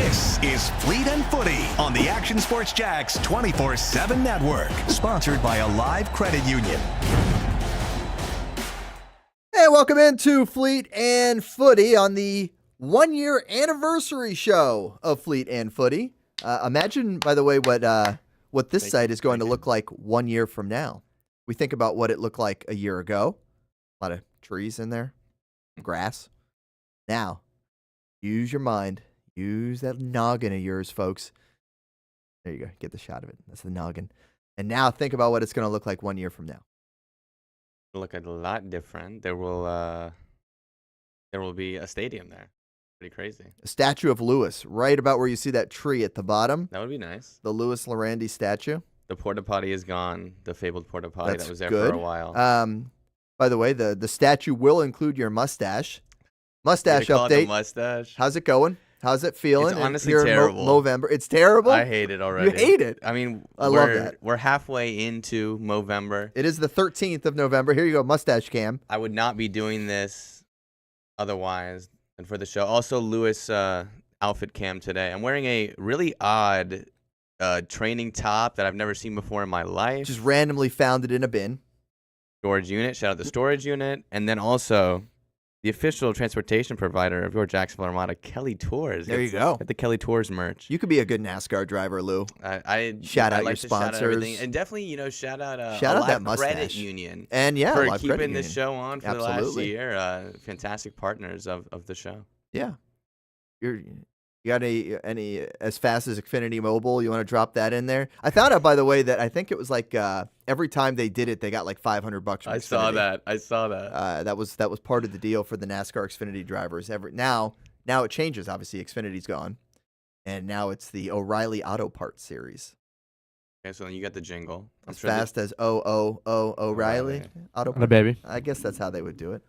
This is Fleet and Footy on the Action Sports Jacks 24/7 network, sponsored by Alive Credit Union. Hey, welcome into Fleet and Footy on the one-year anniversary show of Fleet and Footy. Imagine, by the way, what this site is going to look like 1 year from now. We think about what it looked like a year ago. A lot of trees in there, grass. Now, use your mind. Use that noggin of yours, folks. There you go. Get the shot of it. That's the noggin. And now think about what it's going to look like 1 year from now. Look a lot different. There will be a stadium there. Pretty crazy. A statue of Lewis, right about where you see that tree at the bottom. That would be nice. The Llerandi statue. The porta potty is gone. The fabled porta potty That's that was there good. for a while. By the way, the statue will include your mustache. Mustache Call it the update. mustache. How's it going? How's it feeling? It's honestly here terrible. In Movember. It's terrible? I hate it already. You hate it? I mean, I love that. We're halfway into Movember. It is the 13th of November. Here you go, mustache cam. I would not be doing this otherwise than for the show. Also, Lewis outfit cam today. I'm wearing a really odd training top that I've never seen before in my life. Just randomly found it in a bin. Storage unit. Shout out the storage unit. And then also the official transportation provider of your Jacksonville Armada, Kelly Tours. There you go. Get the Kelly Tours merch. You could be a good NASCAR driver, Lou. I Shout out like your to shout out sponsors. everything. And definitely, shout out that Alive Credit mustache. Union. And yeah, for Live Credit keeping this Union. show on for the last Absolutely. year. Fantastic partners of the show. Yeah. You got any as fast as Xfinity Mobile? You want to drop that in there? I found out, by the way, that I think it was like every time they did it, they got like $500 from Xfinity. I saw that. That was part of the deal for the NASCAR Xfinity drivers. Now it changes. Obviously, Xfinity's gone, and now it's the O'Reilly Auto Parts series. Okay, so then you got the jingle. I'm As sure fast as O'Reilly Auto Hello, Parts. baby. I guess that's how they would do it.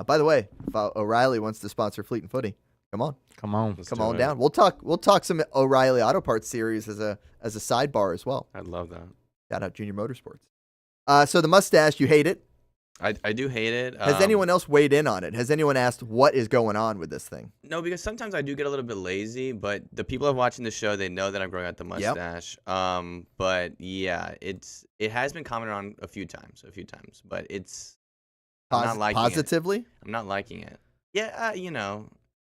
By the way, if O'Reilly wants to sponsor Fleet and Footy, come on. Come on. Let's Come do on it. down. We'll talk some O'Reilly Auto Parts series as a sidebar as well. I'd love that. Shout out Junior Motorsports. So the mustache, you hate it. I do hate it. Has anyone else weighed in on it? Has anyone asked what is going on with this thing? No, because sometimes I do get a little bit lazy, but the people who are watching the show, they know that I'm growing out the mustache. But yeah, it has been commented on a few times, but I'm not liking Positively? it. I'm not liking it. Yeah,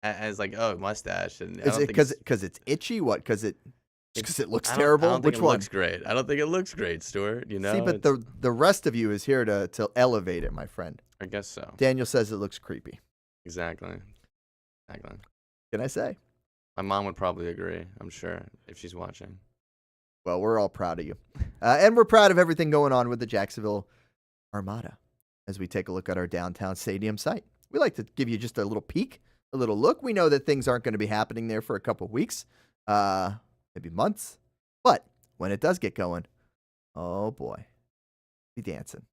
as like, oh, mustache. And I Is don't it think because it's itchy? What? Because it looks I don't- terrible? I don't think Which it one? looks great. I don't think it looks great, Stuart. See, but the rest of you is here to elevate it, my friend. I guess so. Daniel says it looks creepy. Exactly. Can I say? My mom would probably agree, I'm sure, if she's watching. Well, we're all proud of you. And we're proud of everything going on with the Jacksonville Armada as we take a look at our downtown stadium site. We like to give you just a little peek, a little look. We know that things aren't going to be happening there for a couple of weeks, maybe months. But when it does get going, oh boy, be dancing.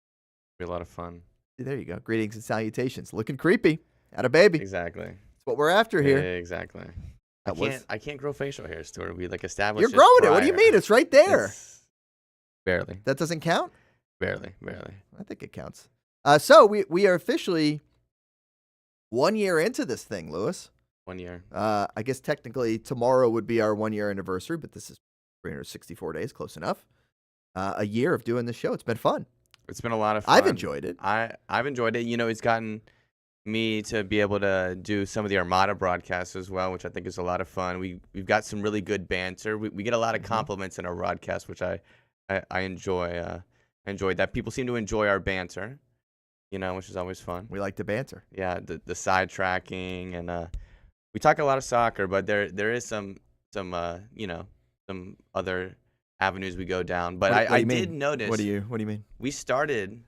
Be a lot of fun. There you go. Greetings and salutations. Looking creepy. At a baby. Exactly. That's what we're after here. Exactly. I can't grow facial hair, Stuart. We established. You're growing it. What do you mean? It's right there. Barely. That doesn't count? Barely. I think it counts. So we are officially 1 year into this thing, Lewis. 1 year. I guess technically tomorrow would be our 1 year anniversary, but this is 364 days, close enough. A year of doing this show. It's been fun. It's been a lot of fun. I've enjoyed it. I've enjoyed it. It's gotten me to be able to do some of the Armada broadcasts as well, which I think is a lot of fun. We've got some really good banter. We get a lot of compliments in our broadcast, which I enjoy. I enjoyed that. People seem to enjoy our banter, which is always fun. We like to banter. Yeah, the sidetracking, and we talk a lot of soccer, but there is some other avenues we go down. But I did notice. What do you mean? We started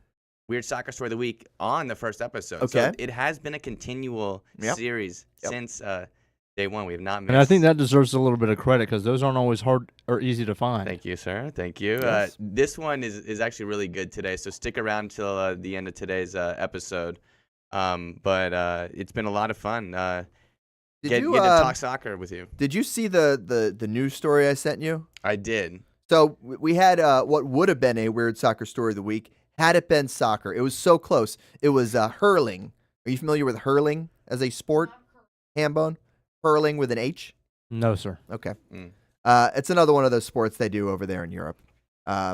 Weird Soccer Story of the Week on the first episode. Okay. So it has been a continual series since day one. We have not missed. And I think that deserves a little bit of credit because those aren't always hard or easy to find. Thank you, sir. Thank you. Yes. This one is actually really good today, so stick around till the end of today's episode. But it's been a lot of fun. Get to talk soccer with you. Did you see the news story I sent you? I did. So we had what would have been a Weird Soccer Story of the Week had it been soccer. It was so close. It was hurling. Are you familiar with hurling as a sport? Hambone? Hurling with an H? No, sir. Okay. Mm. It's another one of those sports they do over there in Europe.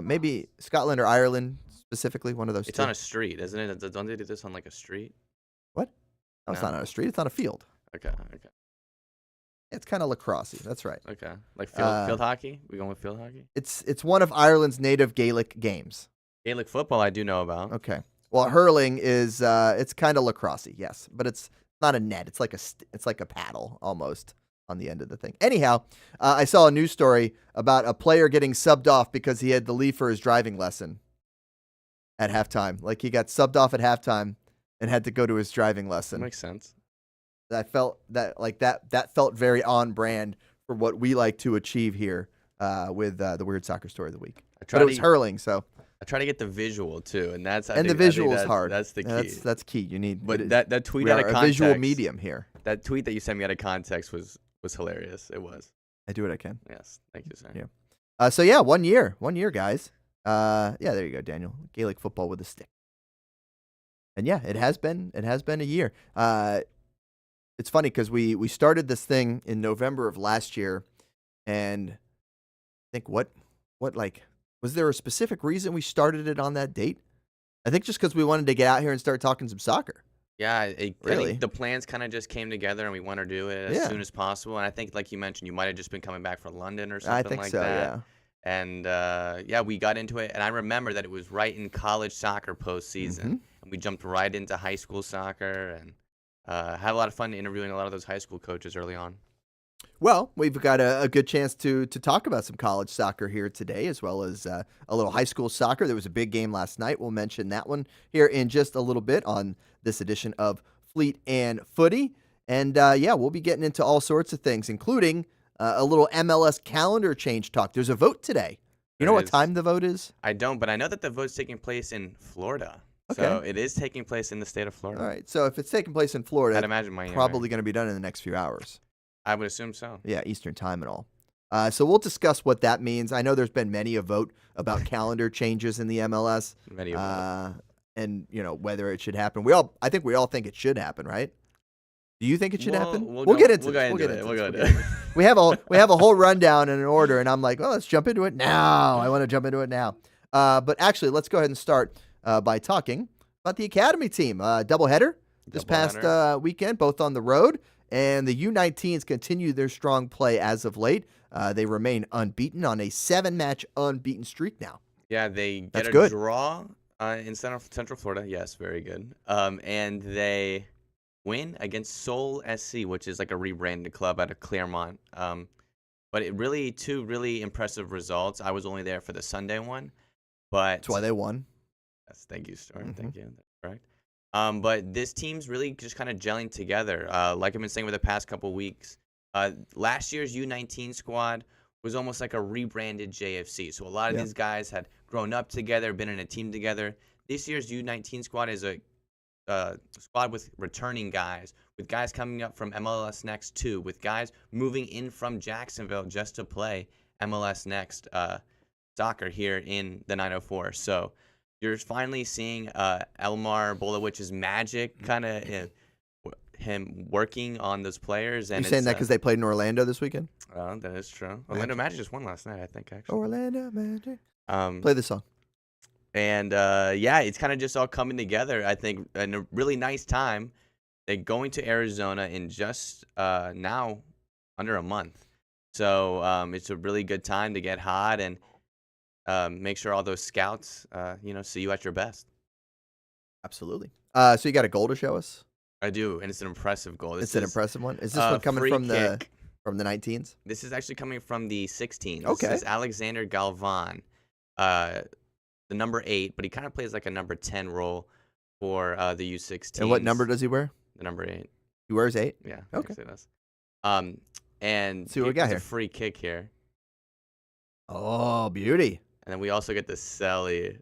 Maybe Scotland or Ireland specifically, one of those It's two. on a street, isn't it? Don't they do this on like a street? What? No, it's No? not on a street. It's on a field. Okay. It's kind of lacrosse-y. That's right. Okay. Like field hockey? We going with field hockey? It's one of Ireland's native Gaelic games. Gaelic football, I do know about. Okay. Well, hurling is it's kind of lacrosse-y, yes, but it's not a net. It's like a paddle almost on the end of the thing. Anyhow, I saw a news story about a player getting subbed off because he had to leave for his driving lesson at halftime. Like he got subbed off at halftime and had to go to his driving lesson. That makes sense. That felt that felt very on brand for what we like to achieve here with the Weird Soccer Story of the Week. But it was hurling, so. I try to get the visual too, and that's The visual is hard. That's the key. That's key. You need. But that tweet we out are of a context. visual medium here. That tweet that you sent me out of context was hilarious. It was. I do what I can. Yes, thank you, sir. Yeah. So yeah, 1 year, guys. Yeah, there you go, Daniel. Gaelic football with a stick. And yeah, it has been a year. It's funny because we started this thing in November of last year, and I think what was there a specific reason we started it on that date? I think just because we wanted to get out here and start talking some soccer. Yeah, I Really? think the plans kind of just came together, and we want to do it as soon as possible. And I think, like you mentioned, you might have just been coming back from London or something I think like so. that. Yeah. And yeah, we got into it, and I remember that it was right in college soccer postseason, and we jumped right into high school soccer, and had a lot of fun interviewing a lot of those high school coaches early on. Well, we've got a good chance to talk about some college soccer here today, as well as a little high school soccer. There was a big game last night. We'll mention that one here in just a little bit on this edition of Fleet and Footy. And yeah, we'll be getting into all sorts of things, including a little MLS calendar change talk. There's a vote today. You know what time the vote is? I don't, but I know that the vote's taking place in Florida. Okay. So it is taking place in the state of Florida. All right. So if it's taking place in Florida, I'd imagine Miami. probably going to be done in the next few hours. I would assume so. Yeah, Eastern time and all. So we'll discuss what that means. I know there's been many a vote about calendar changes in the MLS. Many of them. And whether it should happen. I think we all think it should happen, right? Do you think it should happen? We'll get into this. this. We'll go into it. We have a whole rundown and an order, and I'm like, well, let's jump into it now. I want to jump into it now. But actually, let's go ahead and start by talking about the Academy team. Doubleheader this past weekend, both on the road. And the U19s continue their strong play as of late. They remain unbeaten on a 7-match unbeaten streak now. Yeah, they get a good. draw in Central Florida. Yes, very good. And they win against Seoul SC, which is like a rebranded club out of Claremont. But two really impressive results. I was only there for the Sunday one, but That's why they won. yes, thank you, Stuart. Thank you. That's correct. But this team's really just kind of gelling together. Like I've been saying over the past couple weeks, last year's U19 squad was almost like a rebranded JFC. So a lot of these guys had grown up together, been in a team together. This year's U19 squad is a squad with returning guys, with guys coming up from MLS Next 2, with guys moving in from Jacksonville just to play MLS Next soccer here in the 904. So you're finally seeing Elmar Bolowicz's magic, kind of him working on those players. And You're saying that because they played in Orlando this weekend? That is true. Orlando Magic just won last night, I think, actually. Orlando Magic. Play the song. And yeah, it's kind of just all coming together, I think, in a really nice time. They're going to Arizona in just now under a month. So it's a really good time to get hot and make sure all those scouts, see you at your best. Absolutely. So you got a goal to show us? I do, and it's an impressive goal. It's an impressive one. Is this one coming from the 19s? This is actually coming from the 16s. Okay. This is Alexander Galvan, the number 8, but he kind of plays like a number 10 role for the U16s. And what number does he wear? The number 8. He wears 8? Yeah. Okay. He does. And see what we got here. A free kick here. Oh, beauty. And then we also get the Selly.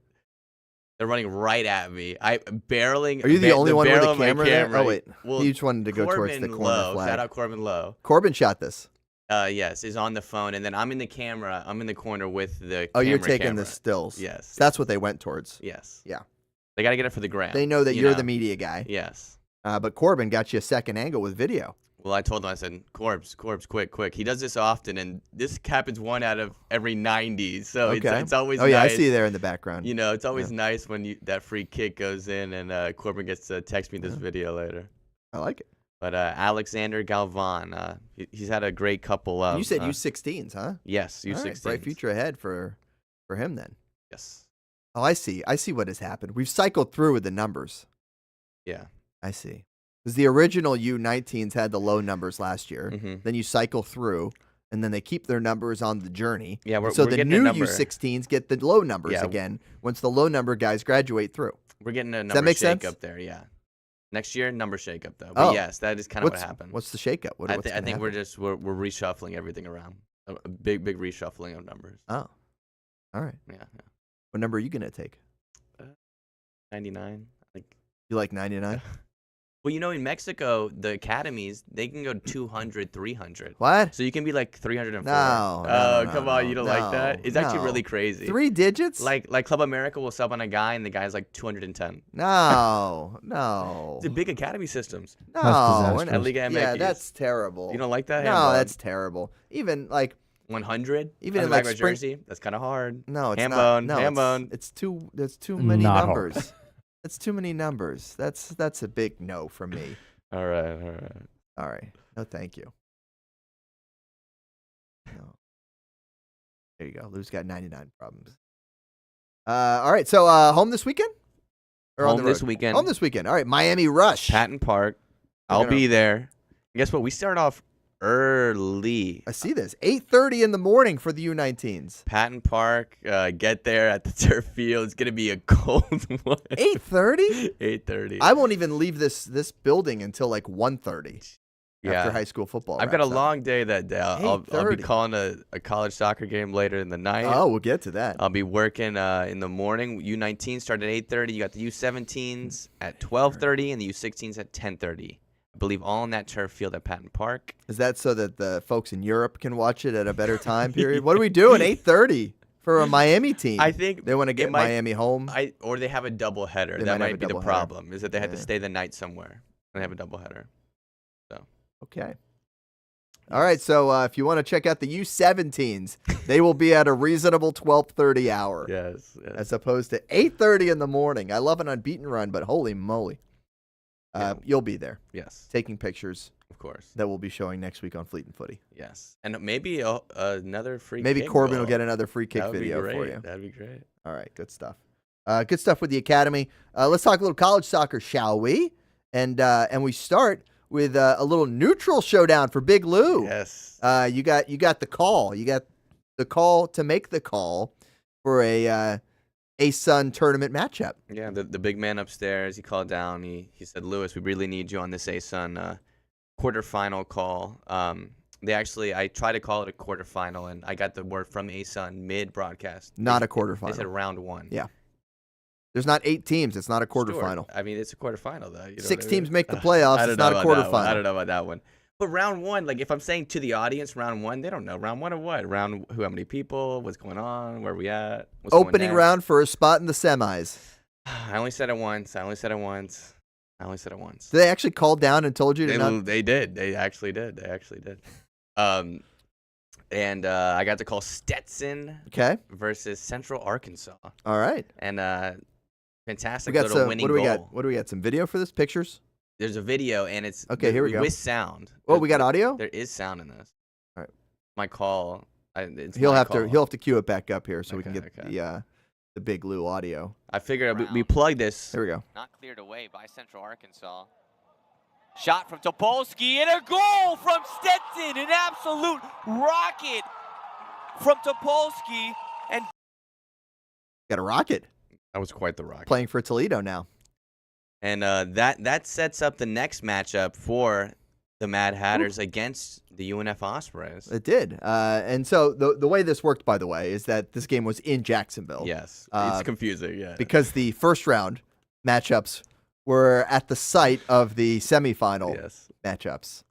They're running right at me. Barreling. Are you the only one with a barrel camera my there? camera. Oh, wait. Well, He just wanted to go towards the Corbin corner Lowe. flag. Shout out Corbin Lowe. Corbin shot this. Yes, is on the phone, and then I'm in the camera. I'm in the corner with the Oh, you're camera. taking the stills. Yes. So that's what they went towards. Yes. Yeah. They got to get it for the gram. They know that you're the media guy. Yes. But Corbin got you a second angle with video. Well, I told him, I said, Corbs, quick. He does this often, and this happens 1 out of every 90. So it's always nice. Yeah, I see you there in the background. You know, it's always nice when that free kick goes in, and Corbin gets to text me this video later. I like it. But Alexander Galvan, he's had a great couple of. You said U16s, huh? Yes, U16s. Right, bright future ahead for him then. Yes. Oh, I see what has happened. We've cycled through with the numbers. Yeah. I see. Because the original U19s had the low numbers last year. Mm-hmm. Then you cycle through, and then they keep their numbers on the journey. Yeah, we're the getting new a number. U16s get the low numbers again once the low number guys graduate through. We're getting a number Does that make shake sense? up there, yeah. Next year, number shake up though. But yes, that is kind of what happened. What's the shake up? I think we're reshuffling everything around. A big reshuffling of numbers. Oh, all right. Yeah. What number are you gonna take? 99. You like 99? Well, you know, in Mexico, the academies, they can go 200, 300. What? So you can be like 304. No, come on, you don't like that? It's actually really crazy. 3 digits? Like Club America will sub on a guy, and the guy's like 210. No. It's a big academy systems. No. That's Liga MX. Yeah, that's terrible. You don't like that? No, that's terrible. Even like 100. Even in in like jersey, that's kind of hard. No, it's not. No, Hambone. It's too. There's too many Not numbers. hard. That's too many numbers. That's a big no from me. All right. All right. No, thank you. No. There you go. Lou's got 99 problems. All right. So home this weekend? Or on the Home this road? weekend. Home this weekend. All right. Miami Rush. Patton Park. I'll be there. And guess what? We start off early. I see this. 8:30 in the morning for the U19s. Patton Park. Get there at the turf field. It's gonna be a cold one. 8:30? 8:30. I won't even leave this building until like 1:30 after high school football. I've got a wraps up. long day that day. I'll be 8:30. calling a college soccer game later in the night. Oh, we'll get to that. I'll be working in the morning. U19 start at 8:30. You got the U17s at 12:30 and the U16s at 10:30. I believe all on that turf field at Patton Park. Is that so that the folks in Europe can watch it at a better time period? What are we doing? 8:30 for a Miami team. I think they want to get Miami home. Or they have a double header. That might be the problem. Is that they had to stay the night somewhere. And they have a double header. So okay. All right. So if you want to check out the U17s, they will be at a reasonable 12:30 hour. Yes. As opposed to 8:30 in the morning. I love an unbeaten run, but holy moly. You'll be there. Yes. Taking pictures. Of course. That we'll be showing next week on Fleet and Footy. Yes. And maybe another free Maybe kick Corbin goal. will get another free kick video for you. That'd be great. All right. Good stuff. Good stuff with the academy. Let's talk a little college soccer, shall we? And we start with a little neutral showdown for Big Lou. Yes. You got the call. You got the call to make the call for a ASUN tournament matchup. Yeah, the big man upstairs, he called down. He said, Lewis, we really need you on this ASUN quarterfinal call. I tried to call it a quarterfinal, and I got the word from ASUN mid-broadcast. Not a quarterfinal. They said round one. Yeah. There's not 8 teams. It's not a quarterfinal. Sure. I mean, it's a quarterfinal, though. You know 6 teams make the playoffs. It's not a quarterfinal. I don't know about that one. But round one, like if I'm saying to the audience round one, they don't know. Round one of what? Round how many people? What's going on? Where are we at? What's opening round for a spot in the semis. I only said it once. Did they actually call down and told you to not? They did. They actually did. And I got to call Stetson versus Central Arkansas. All right. And fantastic we got little winning goal. What do we got? Some video for this? Pictures? There's a video, and it's here we go. With sound. Oh, we got audio? There is sound in this. All right. My call. He'll have to cue it back up here so we can get the Big Lou audio. I figured we plug this. Here we go. Not cleared away by Central Arkansas. Shot from Topolsky and a goal from Stetson. An absolute rocket from Topolsky. And got a rocket. That was quite the rocket. Playing for Toledo now. And that sets up the next matchup for the Mad Hatters against the UNF Ospreys. It did. And so the way this worked, by the way, is that this game was in Jacksonville. Yes. It's confusing, yeah. Because the first round matchups were at the site of the semifinal matchups.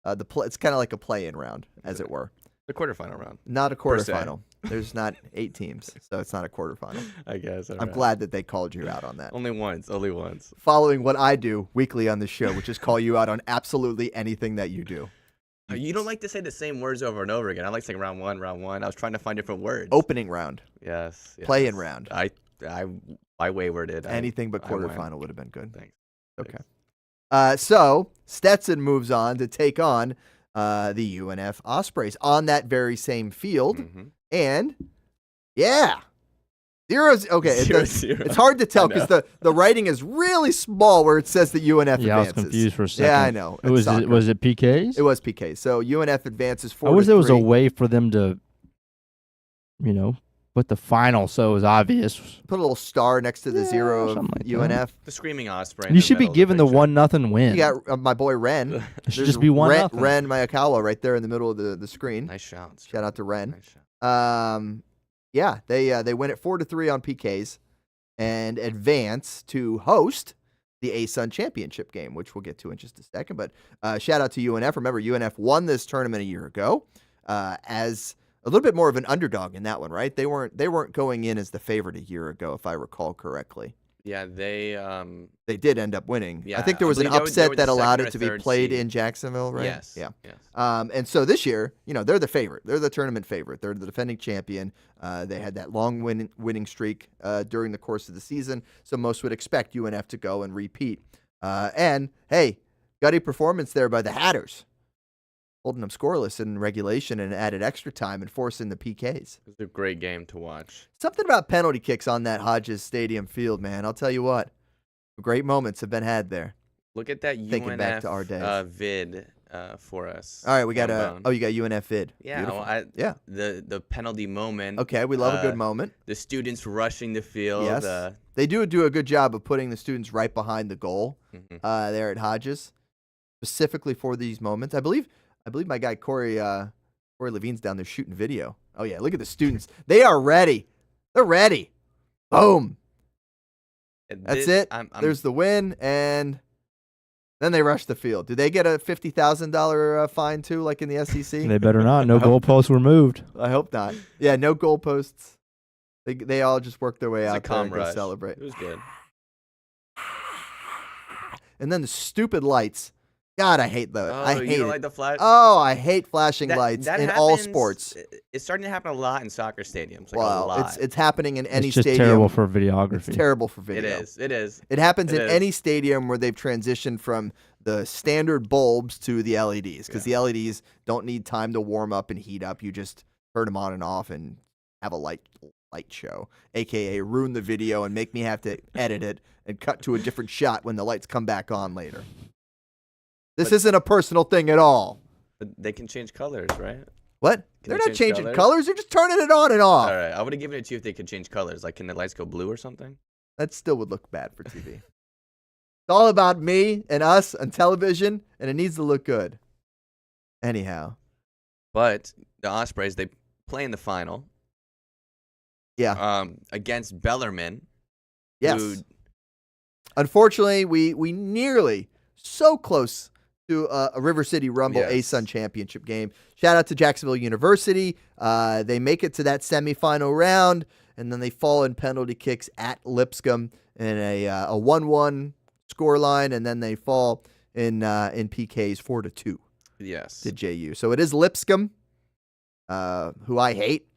It's kind of like a play-in round, as it were. The quarterfinal round. Not a quarterfinal. There's not 8 teams, so it's not a quarterfinal. I guess. I'm glad that they called you out on that. Only once. Only once. Following what I do weekly on this show, which is call you out on absolutely anything that you do. You don't like to say the same words over and over again. I like saying round one. I was trying to find different words. Opening round. Yes. Playing round. I waywarded. Anything but I went. quarterfinal would have been good. Thanks. Okay. So Stetson moves on to take on the UNF Ospreys on that very same field. Mm-hmm. And, yeah. 0-0. Okay, 0-0. It's hard to tell because the writing is really small where it says that UNF advances. Yeah, I was confused for a second. Yeah, I know. Was it PKs? It was PKs. So UNF advances 4-3. I wish there was a way for them to, put the final so it was obvious. Put a little star next to the 0 of something like UNF. that. The screaming Osprey. You should be given the 1-0 win. You got my boy Ren. It should There's just be 1-0. Ren Mayakawa right there in the middle of the screen. Nice shots. Shout out to Ren. Nice shot. Yeah, they win it 4-3 on PKs and advance to host the ASUN championship game, which we'll get to in just a second. But shout out to UNF. Remember, UNF won this tournament a year ago as a little bit more of an underdog in that one, right? They weren't going in as the favorite a year ago, if I recall correctly. Yeah, they did end up winning. Yeah, I think there I was an believe they upset were that the allowed second it or to be third played seed. in Jacksonville, right? Yes. Yeah. Yes. And so this year, they're the favorite. They're the tournament favorite. They're the defending champion. They had that long winning streak during the course of the season, so most would expect UNF to go and repeat. And, hey, gutty performance there by the Hatters, holding them scoreless in regulation and added extra time and forcing the PKs. It was a great game to watch. Something about penalty kicks on that Hodges Stadium field, man. I'll tell you what. Great moments have been had there. Look at that Thinking UNF back to our days. vid for us. All right, we got you got UNF vid. Yeah, Beautiful. well, Yeah. The penalty moment. Okay, we love a good moment. The students rushing the field. Yes. They do a good job of putting the students right behind the goal there at Hodges, specifically for these moments. I believe my guy Corey Levine's down there shooting video. Oh yeah, look at the students. They are ready. They're ready. Boom. That's it. There's the win, and then they rush the field. Do they get a $50,000 fine too, like in the SEC? They better not. No goalposts were moved. I hope not. Yeah, no goalposts. They all just work their way out there and go rush. celebrate. It was good. And then the stupid lights. God, I hate those. Oh, I hate you don't it. like the flash? Oh, I hate flashing lights that in all happens- sports. It's starting to happen a lot in soccer stadiums. Like a Well, lot. it's happening in any It's just stadium. terrible for videography. It's terrible for video. It is. It happens It in is. any stadium where they've transitioned from the standard bulbs to the LEDs because the LEDs don't need time to warm up and heat up. You just turn them on and off and have a light show, aka ruin the video and make me have to edit it and cut to a different shot when the lights come back on later. This isn't a personal thing at all. But they can change colors, right? What? Can They're they not change changing colors? colors. They're just turning it on and off. All right. I would have given it to you if they could change colors. Like, can the lights go blue or something? That still would look bad for TV. It's all about me and us on television, and it needs to look good. Anyhow. But the Ospreys, they play in the final. Yeah. Against Bellarmine. Yes. Who, Unfortunately, we nearly so close to a River City Rumble Yes. ASUN championship game. Shout out to Jacksonville University. They make it to that semifinal round, and then they fall in penalty kicks at Lipscomb in a 1-1 scoreline, and then they fall in PKs 4-2 yes. to JU. So it is Lipscomb, who I hate.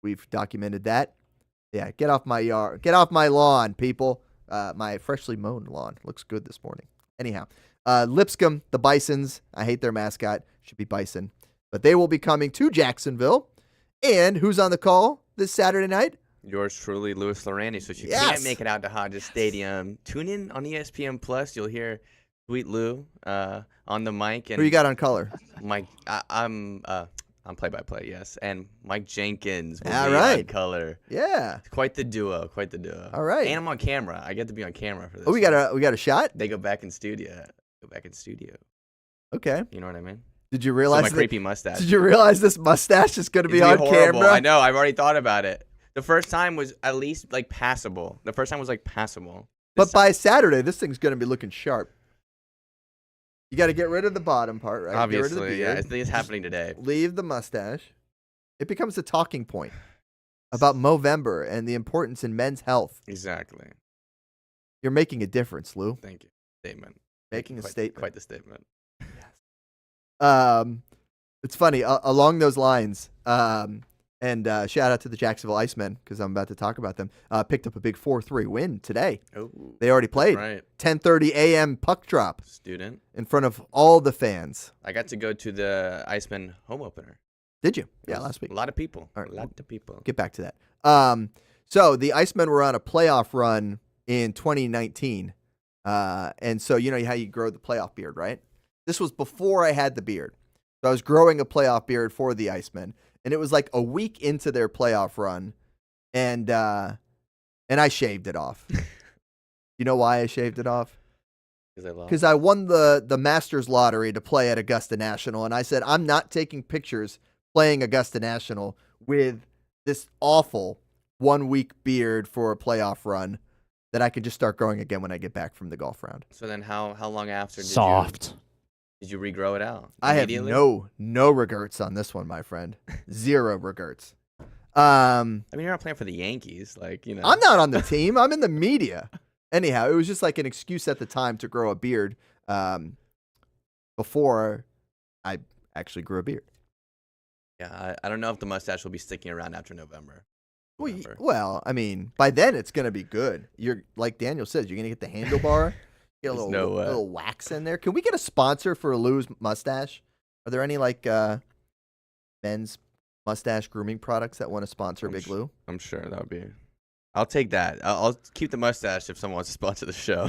We've documented that. Yeah, get off my yard. Get off my lawn, people. My freshly mown lawn looks good this morning. Anyhow, Lipscomb, the Bisons. I hate their mascot. Should be Bison. But they will be coming to Jacksonville. And who's on the call this Saturday night? Yours truly, Louis Llerandi. So if you Yes. can't make it out to Hodges Stadium, tune in on ESPN Plus. You'll hear Sweet Lou on the mic. And Who you got on color? Mike, I'm play-by-play, yes. And Mike Jenkins will All be right. on color. Yeah. Quite the duo. All right. And I'm on camera. I get to be on camera for this. Oh, we got a shot? They go back in studio. Okay. You know what I mean? Did you So realize my creepy mustache. Did you realize this mustache is going to It's be gonna on horrible. camera? I know. I've already thought about it. The first time was at least like passable. But by Saturday, this thing's going to be looking sharp. You got to get rid of the bottom part, right? Get rid of the Obviously, yeah. beard. I think it's happening today. Leave the mustache. It becomes a talking point about Movember and the importance in men's health. Exactly. You're making a difference, Lou. Thank you. Statement. Making a Quite- statement. Quite the statement. It's funny along those lines. And shout out to the Jacksonville Icemen because I'm about to talk about them. Picked up a big 4-3 win today. Oh, They already played. right. 10:30 a.m. puck drop Student. in front of all the fans. I got to go to the Iceman home opener. Did you? It Yeah, was last week. A lot of people. All right, A lot of people. Get back to that. So the Icemen were on a playoff run in 2019. And so you know how you grow the playoff beard, right? This was before I had the beard. So I was growing a playoff beard for the Icemen. And it was like a week into their playoff run. And I shaved it off. You know why I shaved it off? Because I won the Masters lottery to play at Augusta National. And I said, I'm not taking pictures playing Augusta National with this awful 1 week beard for a playoff run that I could just start growing again when I get back from the golf round. So then how long after did you regrow it out? I have no regrets on this one, my friend. Zero regrets. I mean, you're not playing for the Yankees, like, you know. I'm not on the team. I'm in the media. Anyhow, it was just like an excuse at the time to grow a beard before I actually grew a beard. Yeah, I don't know if the mustache will be sticking around after November. Well, I mean, by then it's going to be good. You're like Daniel says, you're going to get the handlebar, get a little wax in there. Can we get a sponsor for Lou's mustache? Are there any like men's mustache grooming products that want to sponsor Big Lou? I'm sure that would be. I'll take that. I'll keep the mustache if someone wants to sponsor the show.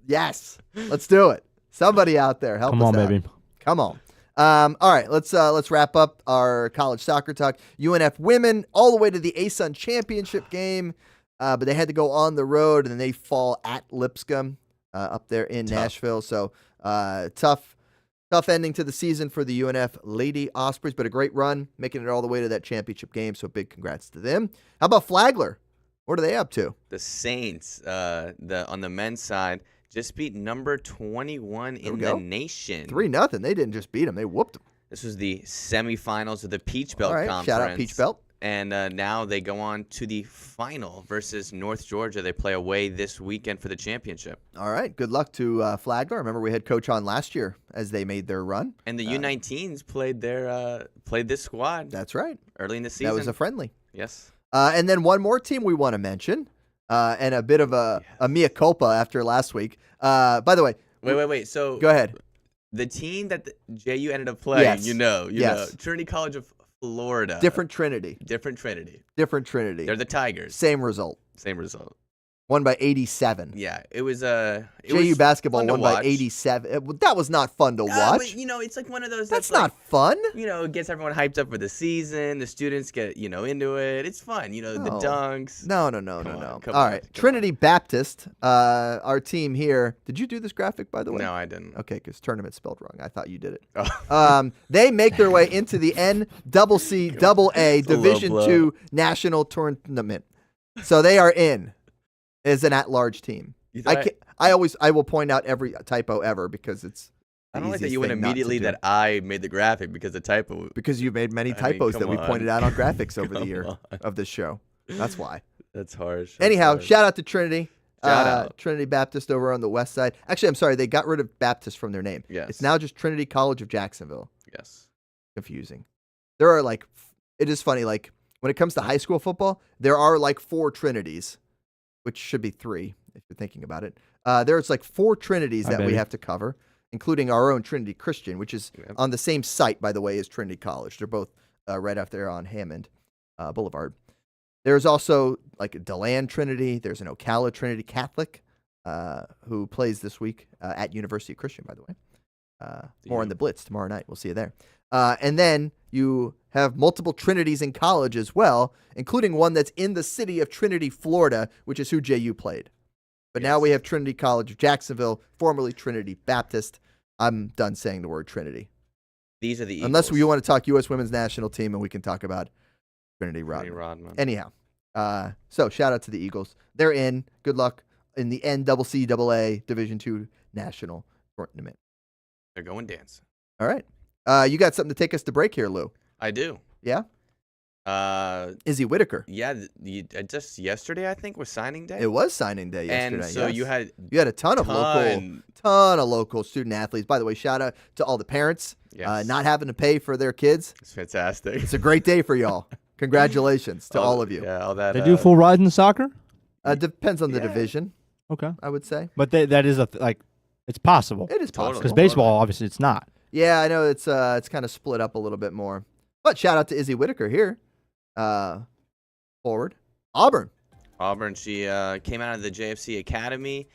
Yes, let's do it. Somebody out there, help us out. Come on, baby. Come on. All right, let's wrap up our college soccer talk. UNF women all the way to the ASUN championship game, but they had to go on the road, and then they fall at Lipscomb up there in Nashville. So tough ending to the season for the UNF Lady Ospreys, but a great run, making it all the way to that championship game. So big congrats to them. How about Flagler? What are they up to? The Saints, on the men's side, just beat number 21 in the nation. 3-0. They didn't just beat them; they whooped them. This was the semifinals of the Peach Belt Conference. Shout out Peach Belt. And now they go on to the final versus North Georgia. They play away this weekend for the championship. All right. Good luck to Flagler. Remember, we had Coach on last year as they made their run. And the U19s played this squad. That's right. Early in the season. That was a friendly. Yes. And then one more team we want to mention, and a bit of a mea culpa after last week. By the way. Wait. So go ahead. The team that the JU ended up playing, yes. you know, Trinity College of Florida. Different Trinity. They're the Tigers. Same result. Won by 87. Yeah, it was JU basketball won by 87. That was not fun to watch. But, it's like one of those. That's not fun. It gets everyone hyped up for the season. The students get into it. It's fun. The dunks. No. All right, Trinity Baptist, our team here. Did you do this graphic, by the way? No, I didn't. Okay, because tournament spelled wrong. I thought you did it. Oh. They make their way into the NCCAA Division II National Tournament, so they are in. Is an at-large team. I will point out every typo ever because it's. I don't like that you went immediately that I made the graphic because the typo. Because you've made many typos that we pointed out on graphics over the year of this show. That's why. That's harsh. Anyhow, shout out to Trinity. Shout out. Trinity Baptist over on the west side. Actually, I'm sorry, they got rid of Baptist from their name. Yes. It's now just Trinity College of Jacksonville. Yes. Confusing. There are it is funny, when it comes to high school football, there are 4 Trinities, which should be 3 if you're thinking about it. There's 4 Trinities that we have to cover, including our own Trinity Christian, which is on the same site, by the way, as Trinity College. They're both right out there on Hammond Boulevard. There's also a DeLand Trinity. There's an Ocala Trinity Catholic who plays this week at University Christian, by the way. More on the Blitz tomorrow night. We'll see you there. And then you have multiple Trinities in college as well, including one that's in the city of Trinity, Florida, which is who JU played. But now we have Trinity College of Jacksonville, formerly Trinity Baptist. I'm done saying the word Trinity. These are the Eagles. Unless you want to talk U.S. women's national team, and we can talk about Trinity Rodman. Anyhow, so shout out to the Eagles. They're in. Good luck in the NCCAA Division II National Tournament. They're going dance. All right. You got something to take us to break here, Lou. I do. Yeah? Izzy Whitaker. Yeah, just yesterday I think was signing day. It was signing day yesterday. And so yes. you had a ton of local student athletes. By the way, shout out to all the parents not having to pay for their kids. It's fantastic. It's a great day for y'all. Congratulations to all of you. Yeah, all that. They do full rides in soccer? Depends on the division, Okay. I would say. But that is it's possible. It is possible. Because baseball, obviously, it's not. Yeah, I know it's kind of split up a little bit more. But shout out to Izzy Whitaker here. Forward. Auburn, she came out of the JFC Academy,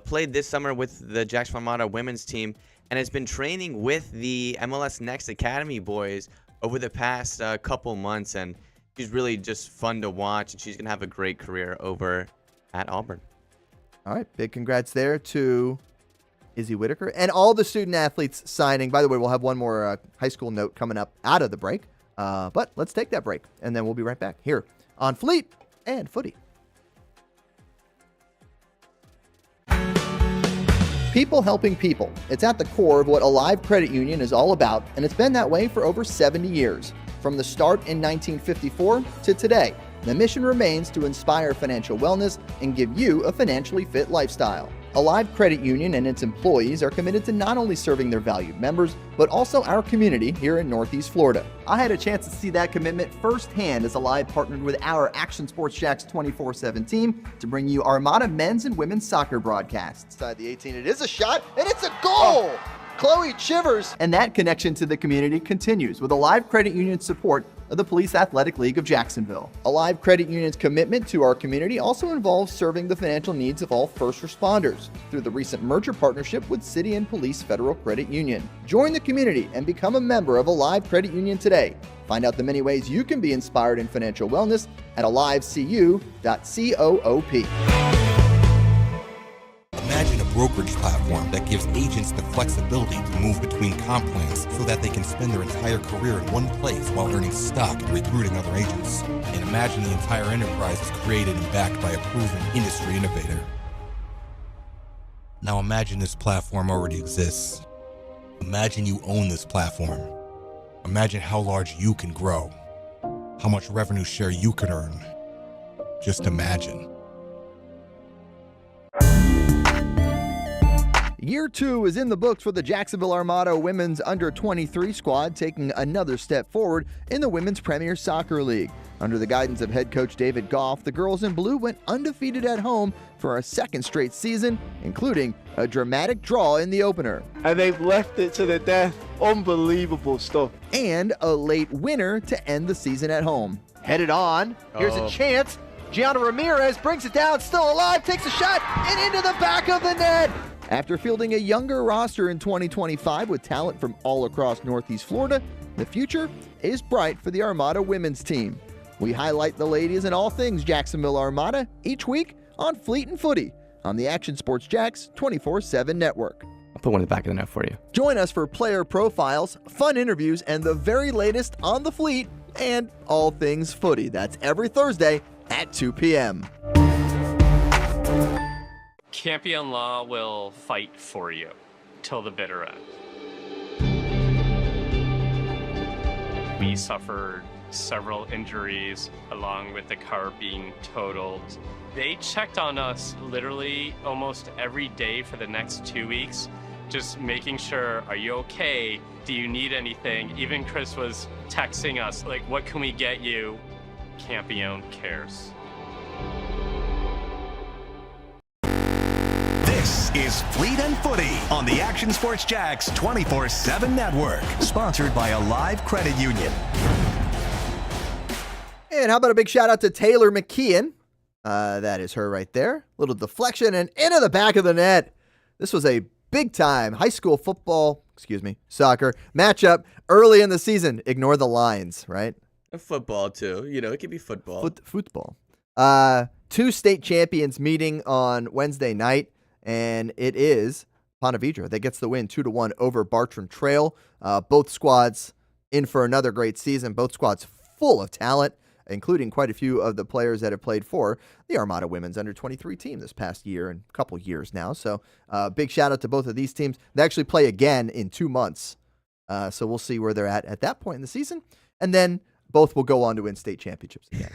played this summer with the Jacksonville Armada women's team, and has been training with the MLS Next Academy boys over the past couple months, and she's really just fun to watch, and she's going to have a great career over at Auburn. All right, big congrats there to Izzy Whitaker and all the student athletes signing. By the way, we'll have one more high school note coming up out of the break. But let's take that break, and then we'll be right back here on Fleet and Footy. People helping people. It's at the core of what Alive Credit Union is all about, and it's been that way for over 70 years. From the start in 1954 to today, the mission remains to inspire financial wellness and give you a financially fit lifestyle. Alive Credit Union and its employees are committed to not only serving their valued members, but also our community here in Northeast Florida. I had a chance to see that commitment firsthand as Alive partnered with our Action Sports Jacks 24/7 team to bring you Armada men's and women's soccer broadcasts. Inside the 18, it is a shot, and it's a goal! Chloe Chivers. And that connection to the community continues with Alive Credit Union's support of the Police Athletic League of Jacksonville. Alive Credit Union's commitment to our community also involves serving the financial needs of all first responders through the recent merger partnership with City and Police Federal Credit Union. Join the community and become a member of Alive Credit Union today. Find out the many ways you can be inspired in financial wellness at alivecu.coop. Imagine a brokerage platform that gives agents the flexibility to move between comp plans so that they can spend their entire career in one place while earning stock and recruiting other agents. And imagine the entire enterprise is created and backed by a proven industry innovator. Now imagine this platform already exists. Imagine you own this platform. Imagine how large you can grow, how much revenue share you can earn. Just imagine. Year 2 is in the books for the Jacksonville Armada women's under-23 squad, taking another step forward in the Women's Premier Soccer League. Under the guidance of head coach David Goff, the girls in blue went undefeated at home for a second straight season, including a dramatic draw in the opener. And they've left it to the death. Unbelievable stuff. And a late winner to end the season at home. Headed on. Here's a chance. Gianna Ramirez brings it down, still alive, takes a shot, and into the back of the net. After fielding a younger roster in 2025 with talent from all across Northeast Florida, the future is bright for the Armada women's team. We highlight the ladies and all things Jacksonville Armada each week on Fleet and Footy on the Action Sports Jacks 24/7 network. I'll put one in the back of the net for you. Join us for player profiles, fun interviews, and the very latest on the Fleet and all things footy. That's every Thursday at 2 p.m. Campion Law will fight for you till the bitter end. We suffered several injuries along with the car being totaled. They checked on us literally almost every day for the next 2 weeks, just making sure, are you okay? Do you need anything? Even Chris was texting us, like, what can we get you? Campion cares. This is Fleet and Footy on the Action Sports Jacks 24/7 network, sponsored by Alive Credit Union. And how about a big shout out to Taylor McKeon? That is her right there. Little deflection and into the back of the net. This was a big time high school soccer matchup early in the season. Ignore the lines, right? Football too. It could be football. Football. Two state champions meeting on Wednesday night, and it is Ponte Vedra that gets the win 2-1 over Bartram Trail. Both squads in for another great season. Both squads full of talent, including quite a few of the players that have played for the Armada women's under-23 team this past year and a couple years now. So big shout out to both of these teams. They actually play again in 2 months. So we'll see where they're at that point in the season. And then both will go on to win state championships again.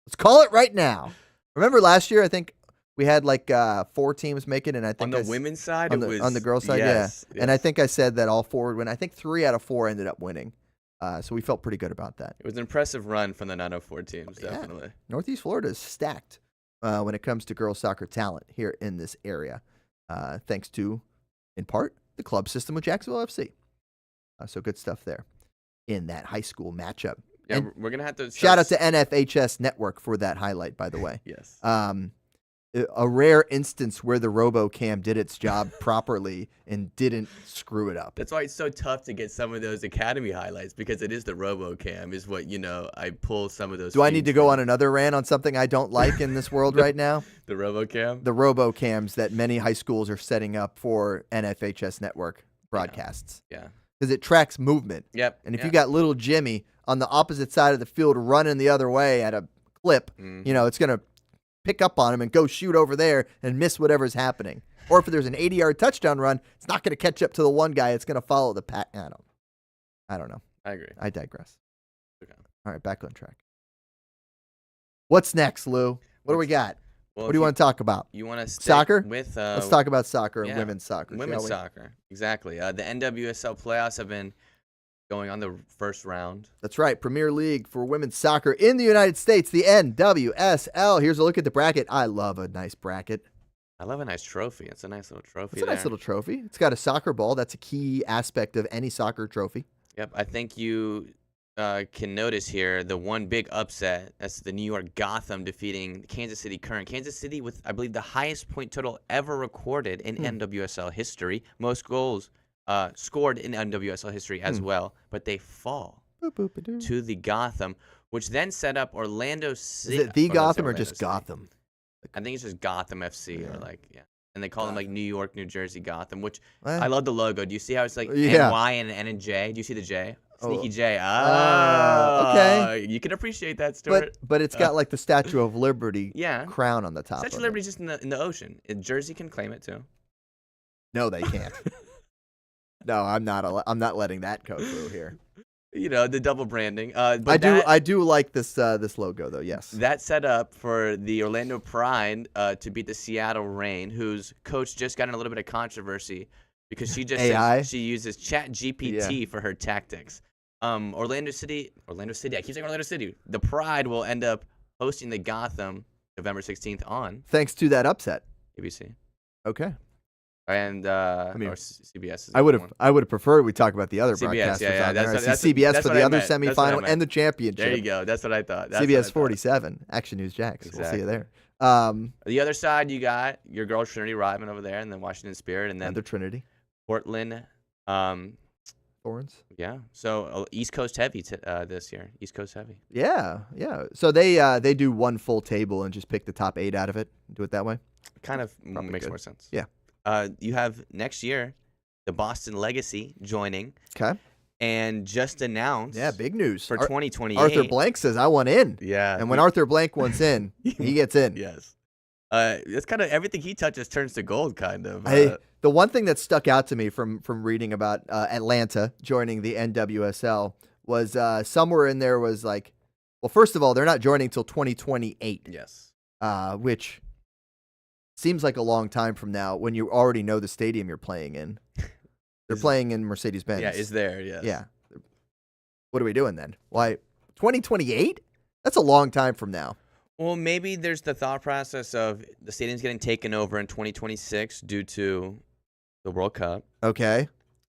Let's call it right now. Remember last year, I think we had like 4 teams make it, and I think On the women's side, on it the, was on the girls' side, yes, yeah. And I think I said that all 4 would win. I think 3 out of 4 ended up winning. So we felt pretty good about that. It was an impressive run from the 904 teams, Yeah. definitely. Northeast Florida is stacked when it comes to girls soccer talent here in this area, thanks to, in part, the club system with Jacksonville FC. So good stuff there in that high school matchup. Yeah, And we're going to have to shout out to NFHS Network for that highlight, by the way. Yes. A rare instance where the RoboCam did its job properly and didn't screw it up. That's why it's so tough to get some of those academy highlights, because it is the RoboCam is what, I pull some of those. Do I need feeds to go from. on another rant on something I don't like in this world right now? The RoboCam? The RoboCams that many high schools are setting up for NFHS Network broadcasts. Yeah. Because it tracks movement. Yep. And if you got little Jimmy on the opposite side of the field running the other way at a clip, it's going to pick up on him and go shoot over there and miss whatever's happening. Or if there's an 80-yard touchdown run, it's not going to catch up to the one guy. It's going to follow the pack. I don't know. I agree. I digress. Okay. All right, back on track. What's next, Lou? What do we got? Well, What do you want to talk about? You want to stick Soccer? with Let's talk about soccer and yeah, women's soccer. Women's shall we? soccer, exactly. The NWSL playoffs have been going on the first round. That's right. Premier League for women's soccer in the United States, the NWSL. Here's a look at the bracket. I love a nice bracket. I love a nice trophy. It's a nice little trophy. It's a nice little trophy. It's got a soccer ball. That's a key aspect of any soccer trophy. Yep. I think you can notice here the one big upset. That's the New York Gotham defeating Kansas City Current. Kansas City with, I believe, the highest point total ever recorded in NWSL history. Most goals scored in NWSL history as well. But they fall to the Gotham, which then set up Orlando City. Is it the Gotham or just Gotham? I think it's just Gotham FC or and they call them like New York, New Jersey Gotham, which What? I love the logo. Do you see how it's like Yeah. NY and N and J? Do you see the J? Sneaky Oh. J. Okay. You can appreciate that, Stuart. But it's got like the Statue of Liberty Yeah. crown on the top. Statue of of Liberty's just in the ocean. Jersey can claim it too. No, they can't. No, I'm not letting that go through here. The double branding. But I do like this logo though. Yes. That set up for the Orlando Pride to beat the Seattle Reign, whose coach just got in a little bit of controversy because she just AI? said she uses Chat GPT for her tactics. Orlando City. I keep saying Orlando City. The Pride will end up hosting the Gotham November 16th on Thanks to that upset. ABC Okay. and mean, or CBS. I would have preferred we talk about the other CBS, broadcasters yeah, on there. that's I what- see CBS that's for what the I other meant. That's what I semifinal meant. and the championship. There you go. That's what I thought. That's what I CBS thought. 47, Action News Jax. We'll see you Exactly. there. The other side, you got your girl Trinity Rodman over there, and then Washington Spirit, and then Another Trinity. Portland. Thorns. Yeah. So East Coast heavy this year. East Coast heavy. Yeah. So they do one full table and just pick the top 8 out of it. Do it that way. Kind of Probably makes good. more sense. Yeah. You have next year the Boston Legacy joining, Okay. and just announced. Yeah, big news. for 2028. Arthur Blank says I want in. Yeah. And when Arthur Blank wants in, he gets in. Yes. That's kind of everything he touches turns to gold, kind of. The one thing that stuck out to me from reading about Atlanta joining the NWSL was somewhere in there was like, well, first of all, they're not joining till 2028, Yes. which seems like a long time from now when you already know the stadium you're playing in. They're playing in Mercedes-Benz. Yeah, is there? Yes. Yeah. What are we doing then? Why 2028? That's a long time from now. Well, maybe there's the thought process of the stadium's getting taken over in 2026 due to the World Cup, Okay.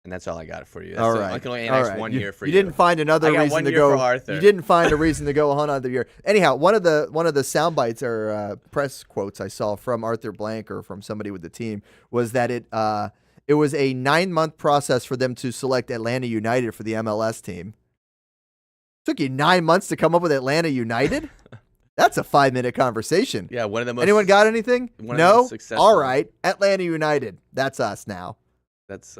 and that's all I got for you. All That's right. I can only All annex right. one You year for you you. didn't find another I got reason 1 to year go. for Arthur. You didn't find a reason to go another year. Anyhow, one of the sound bites or press quotes I saw from Arthur Blank or from somebody with the team was that it was a 9-month process for them to select Atlanta United for the MLS team. Took you 9 months to come up with Atlanta United? That's a 5-minute conversation. Yeah, one of the most. Anyone got anything? one of the No? most successful. All right. Atlanta United. That's us now. That's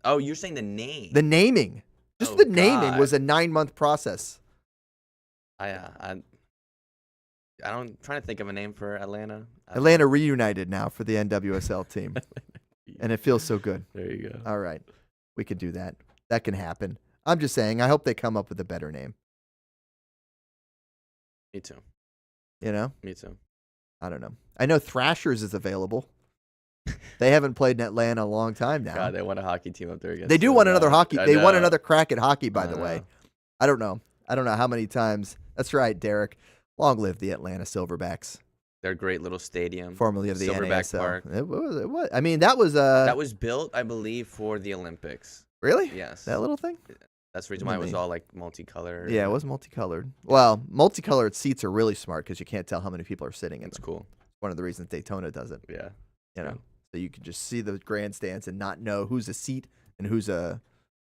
Oh, you're saying the name? The naming. Just Oh, the naming God. was a 9-month process. I'm trying to think of a name for Atlanta. Atlanta reunited now for the NWSL team. And it feels so good. There you go. All right. We could do that. That can happen. I'm just saying, I hope they come up with a better name. Me too. You know? Me too. I don't know. I know Thrashers is available. They haven't played in Atlanta a long time now. God, they want a hockey team up there again. They do want another hockey. I They want know. another crack at hockey, by the I way. know. I don't know. I don't know how many times. That's right, Derek. Long live the Atlanta Silverbacks, Their great little stadium. formerly of the Silverback NASL. Park. It was. I mean, that was That was built, I believe, for the Olympics. really Yes. that little thing. That's the reason why it was all like multicolored. Yeah, it was multicolored. Well, multicolored seats are really smart because you can't tell how many people are sitting in It's them. cool. One of the reasons Daytona does it. Yeah. You know, Yeah. so you can just see the grandstands and not know who's a seat and who's a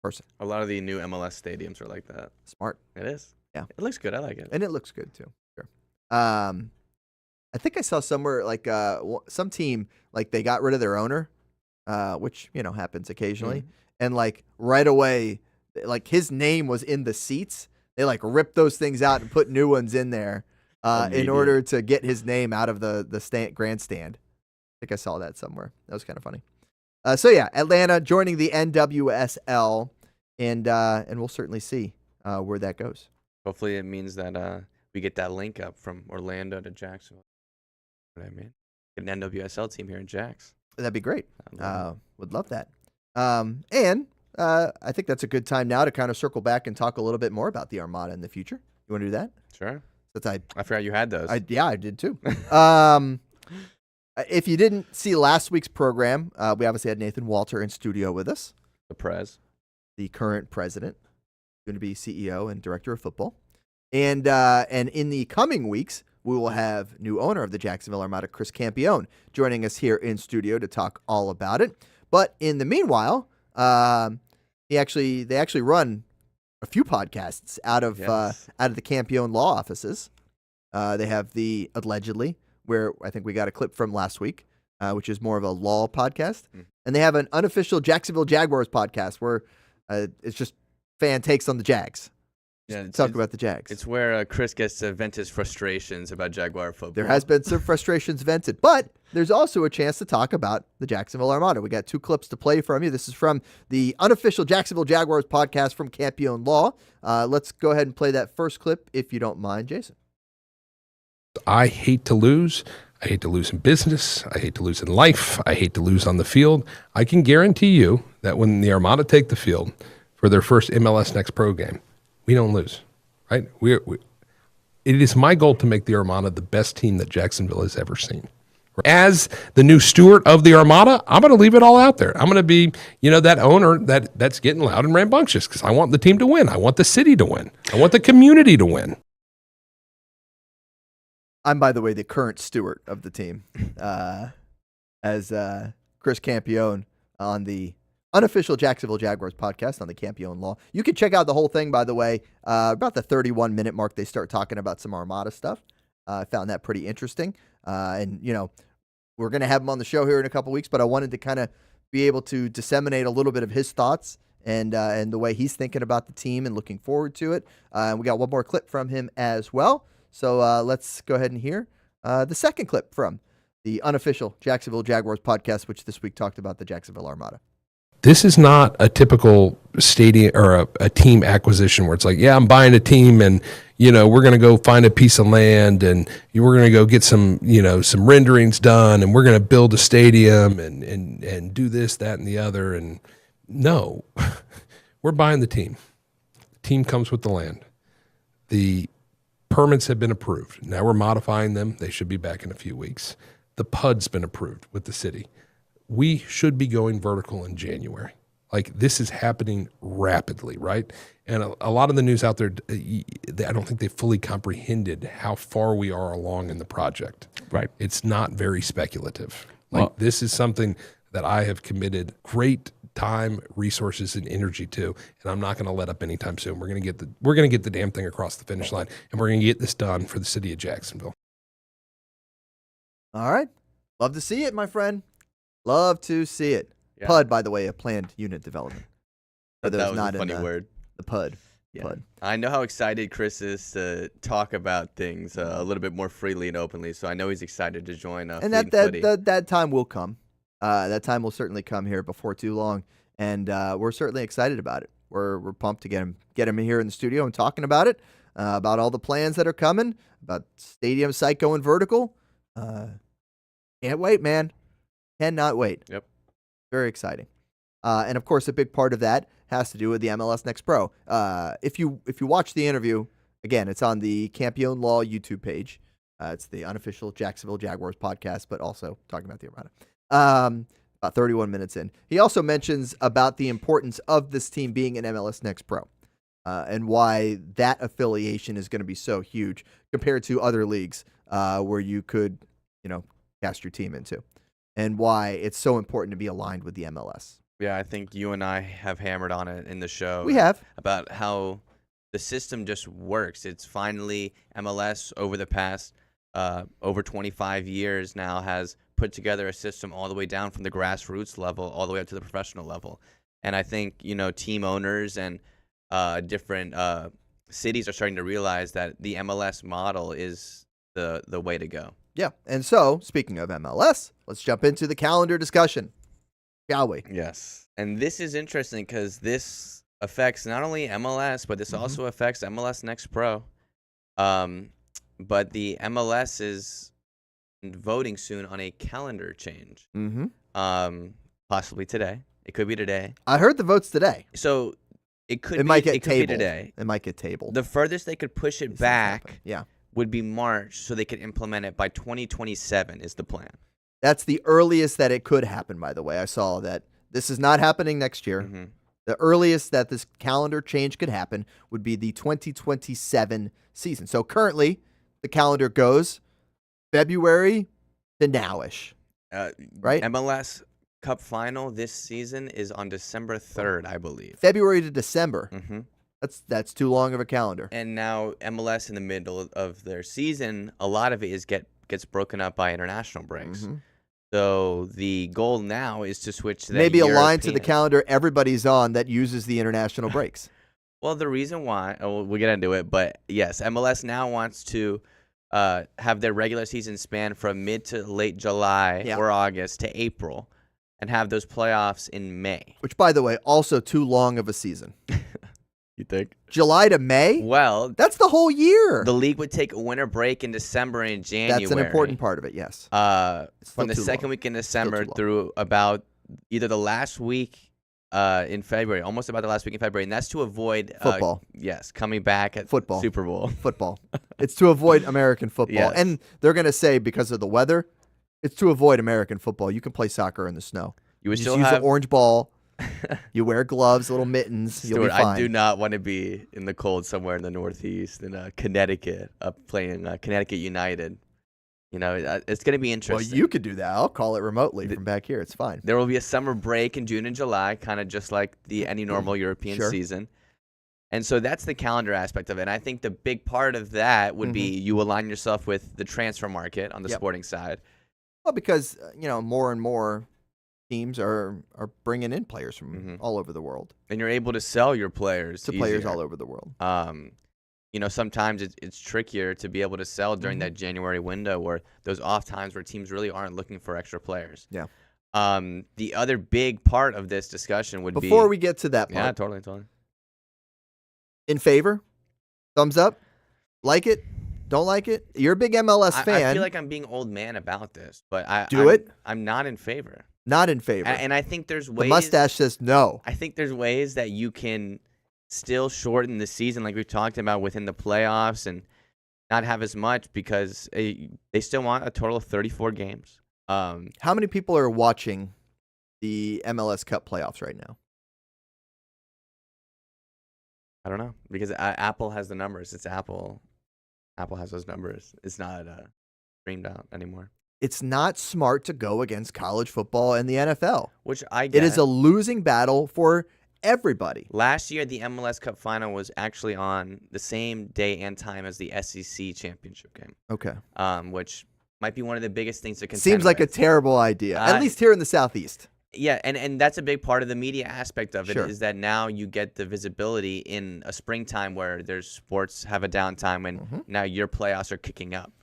person. A lot of the new MLS stadiums are like that. Smart. It is. Yeah. It looks good. I like it. And it looks good too. Sure. I think I saw somewhere like some team like they got rid of their owner, which happens occasionally, and like right away, like his name was in the seats. They like ripped those things out and put new ones in there in order to get his name out of the grandstand. I think I saw that somewhere. That was kind of funny. So yeah, Atlanta joining the NWSL, and we'll certainly see where that goes. Hopefully, it means that we get that link up from Orlando to Jacksonville. You know what I mean? Get an NWSL team here in Jax. That'd be great. I'd Would love that. And I think that's a good time now to kind of circle back and talk a little bit more about the Armada in the future. You want to do that? Sure. Since I forgot you had those. I did too. If you didn't see last week's program, we obviously had Nathan Walter in studio with us, The Prez. the current president, going to be CEO and director of football. And in the coming weeks, we will have new owner of the Jacksonville Armada, Chris Campione, joining us here in studio to talk all about it. But in the meanwhile, they actually run a few podcasts out of the Campione law offices. They have the Allegedly, where I think we got a clip from last week, which is more of a law podcast, and they have an unofficial Jacksonville Jaguars podcast where it's just fan takes on the Jags. Yeah, Talk about the Jags. It's where Chris gets to vent his frustrations about Jaguar football. There has been some frustrations vented, but there's also a chance to talk about the Jacksonville Armada. We got 2 clips to play from you. This is from the unofficial Jacksonville Jaguars podcast from Campione Law. Let's go ahead and play that first clip, if you don't mind, Jason. I hate to lose. I hate to lose in business. I hate to lose in life. I hate to lose on the field. I can guarantee you that when the Armada take the field for their first MLS Next Pro game, we don't lose, right? It is my goal to make the Armada the best team that Jacksonville has ever seen. As the new Stuart of the Armada, I'm going to leave it all out there. I'm going to be, that owner that's getting loud and rambunctious because I want the team to win. I want the city to win. I want the community to win. I'm, by the way, the current steward of the team, as Chris Campione on the unofficial Jacksonville Jaguars podcast on the Campione Law. You can check out the whole thing, by the way, about the 31-minute mark. They start talking about some Armada stuff. I found that pretty interesting. And, we're going to have him on the show here in a couple weeks, but I wanted to kind of be able to disseminate a little bit of his thoughts and the way he's thinking about the team and looking forward to it. And we got one more clip from him as well. So let's go ahead and hear the second clip from the unofficial Jacksonville Jaguars podcast, which this week talked about the Jacksonville Armada. This is not a typical stadium or a team acquisition where it's like, yeah, I'm buying a team and, we're going to go find a piece of land and we're going to go get some renderings done and we're going to build a stadium and do this, that, and the other. And no, we're buying the team. The team comes with the land. The permits have been approved. Now we're modifying them. They should be back in a few weeks. The PUD's been approved with the city. We should be going vertical in January. Like, this is happening rapidly, right? And a lot of the news out there, I don't think they fully comprehended how far we are along in the project. Right. It's not very speculative. This is something that I have committed great time, resources, and energy to, and I'm not going to let up anytime soon. We're going to get the damn thing across the finish line, and we're going to get this done for the city of Jacksonville. All right. Love to see it, my friend. Love to see it. Yeah. PUD, by the way, a planned unit development. That was not a funny word. The PUD. Yeah. PUD. I know how excited Chris is to talk about things a little bit more freely and openly, so I know he's excited to join and that time will come. That time will certainly come here before too long, and we're certainly excited about it. We're pumped to get him here in the studio and talking about it. about all the plans that are coming, about stadium site going vertical. Can't wait, man. Cannot wait. Yep. Very exciting. And of course, a big part of that has to do with the MLS Next Pro. If you watch the interview, again, it's on the Campione Law YouTube page. It's the unofficial Jacksonville Jaguars podcast, but also talking about the Armada. About 31 minutes in. He also mentions about the importance of this team being an MLS Next Pro and why that affiliation is going to be so huge compared to other leagues where you could, cast your team into, and why it's so important to be aligned with the MLS. Yeah, I think you and I have hammered on it in the show. We have. About how the system just works. It's finally MLS over the past over 25 years now has put together a system all the way down from the grassroots level all the way up to the professional level. And I think, team owners and different cities are starting to realize that the MLS model is the way to go. Yeah. And so, speaking of MLS, let's jump into the calendar discussion, shall we? Yes. And this is interesting because this affects not only MLS, but this also affects MLS Next Pro. But the MLS is voting soon on a calendar change. Possibly today. It could be today. I heard the votes today. So it could might get it could tabled. be today. It might get tabled. The furthest they could push it These things back happen. Yeah. would be March, so they could implement it by 2027 is the plan. That's the earliest that it could happen, by the way. I saw that this is not happening next year. The earliest that this calendar change could happen would be the 2027 season. So currently, the calendar goes February to nowish. Right? MLS Cup final this season is on December 3rd, I believe. February to December. That's too long of a calendar. And now MLS in the middle of their season, a lot of it gets broken up by international breaks. So the goal now is to switch to that maybe European. align to the calendar everybody's on that uses the international breaks. Well, the reason why, we'll get into it, but yes, MLS now wants to have their regular season span from mid to late July or August to April and have those playoffs in May. Which, by the way, also too long of a season. You think? July to May? Well, that's the whole year. The league would take a winter break in December and January. That's an important part of it, yes. From the second week in December through about either the last week in February, almost about the last week in February, and that's to avoid football. Yes, coming back at football. Super Bowl. Football. It's to avoid American football. Yes. And they're going to say because of the weather, it's to avoid American football. You can play soccer in the snow. You would just still use have an orange ball. You wear gloves, little mittens. Stuart, you'll be fine. I do not want to be in the cold somewhere in the Northeast in Connecticut, playing Connecticut United. It's going to be interesting. Well, you could do that. I'll call it remotely from back here. It's fine. There will be a summer break in June and July, kind of just like any normal European season. And so that's the calendar aspect of it. And I think the big part of that would be you align yourself with the transfer market on the sporting side. Well, because, more and more teams are bringing in players from all over the world. And you're able to sell your players to players all over the world. Sometimes it's trickier to be able to sell during that January window or those off times where teams really aren't looking for extra players. Yeah. The other big part of this discussion would be... Before we get to that part. Yeah, totally. In favor? Thumbs up? Like it? Don't like it? You're a big MLS fan. I feel like I'm being old man about this, but I'm not in favor. Not in favor. And I think there's ways... The mustache says no. I think there's ways that you can still shorten the season like we've talked about within the playoffs and not have as much because they still want a total of 34 games. How many people are watching the MLS Cup playoffs right now? I don't know because Apple has the numbers. It's Apple. Apple has those numbers. It's not streamed out anymore. It's not smart to go against college football and the NFL. Which I get. It is a losing battle for everybody. Last year, the MLS Cup final was actually on the same day and time as the SEC championship game. Okay. Which might be one of the biggest things to contend Seems like with. a terrible idea, at least here in the Southeast. Yeah, and that's a big part of the media aspect of it is Sure. that now you get the visibility in a springtime where there's sports have a downtime and now your playoffs are kicking up.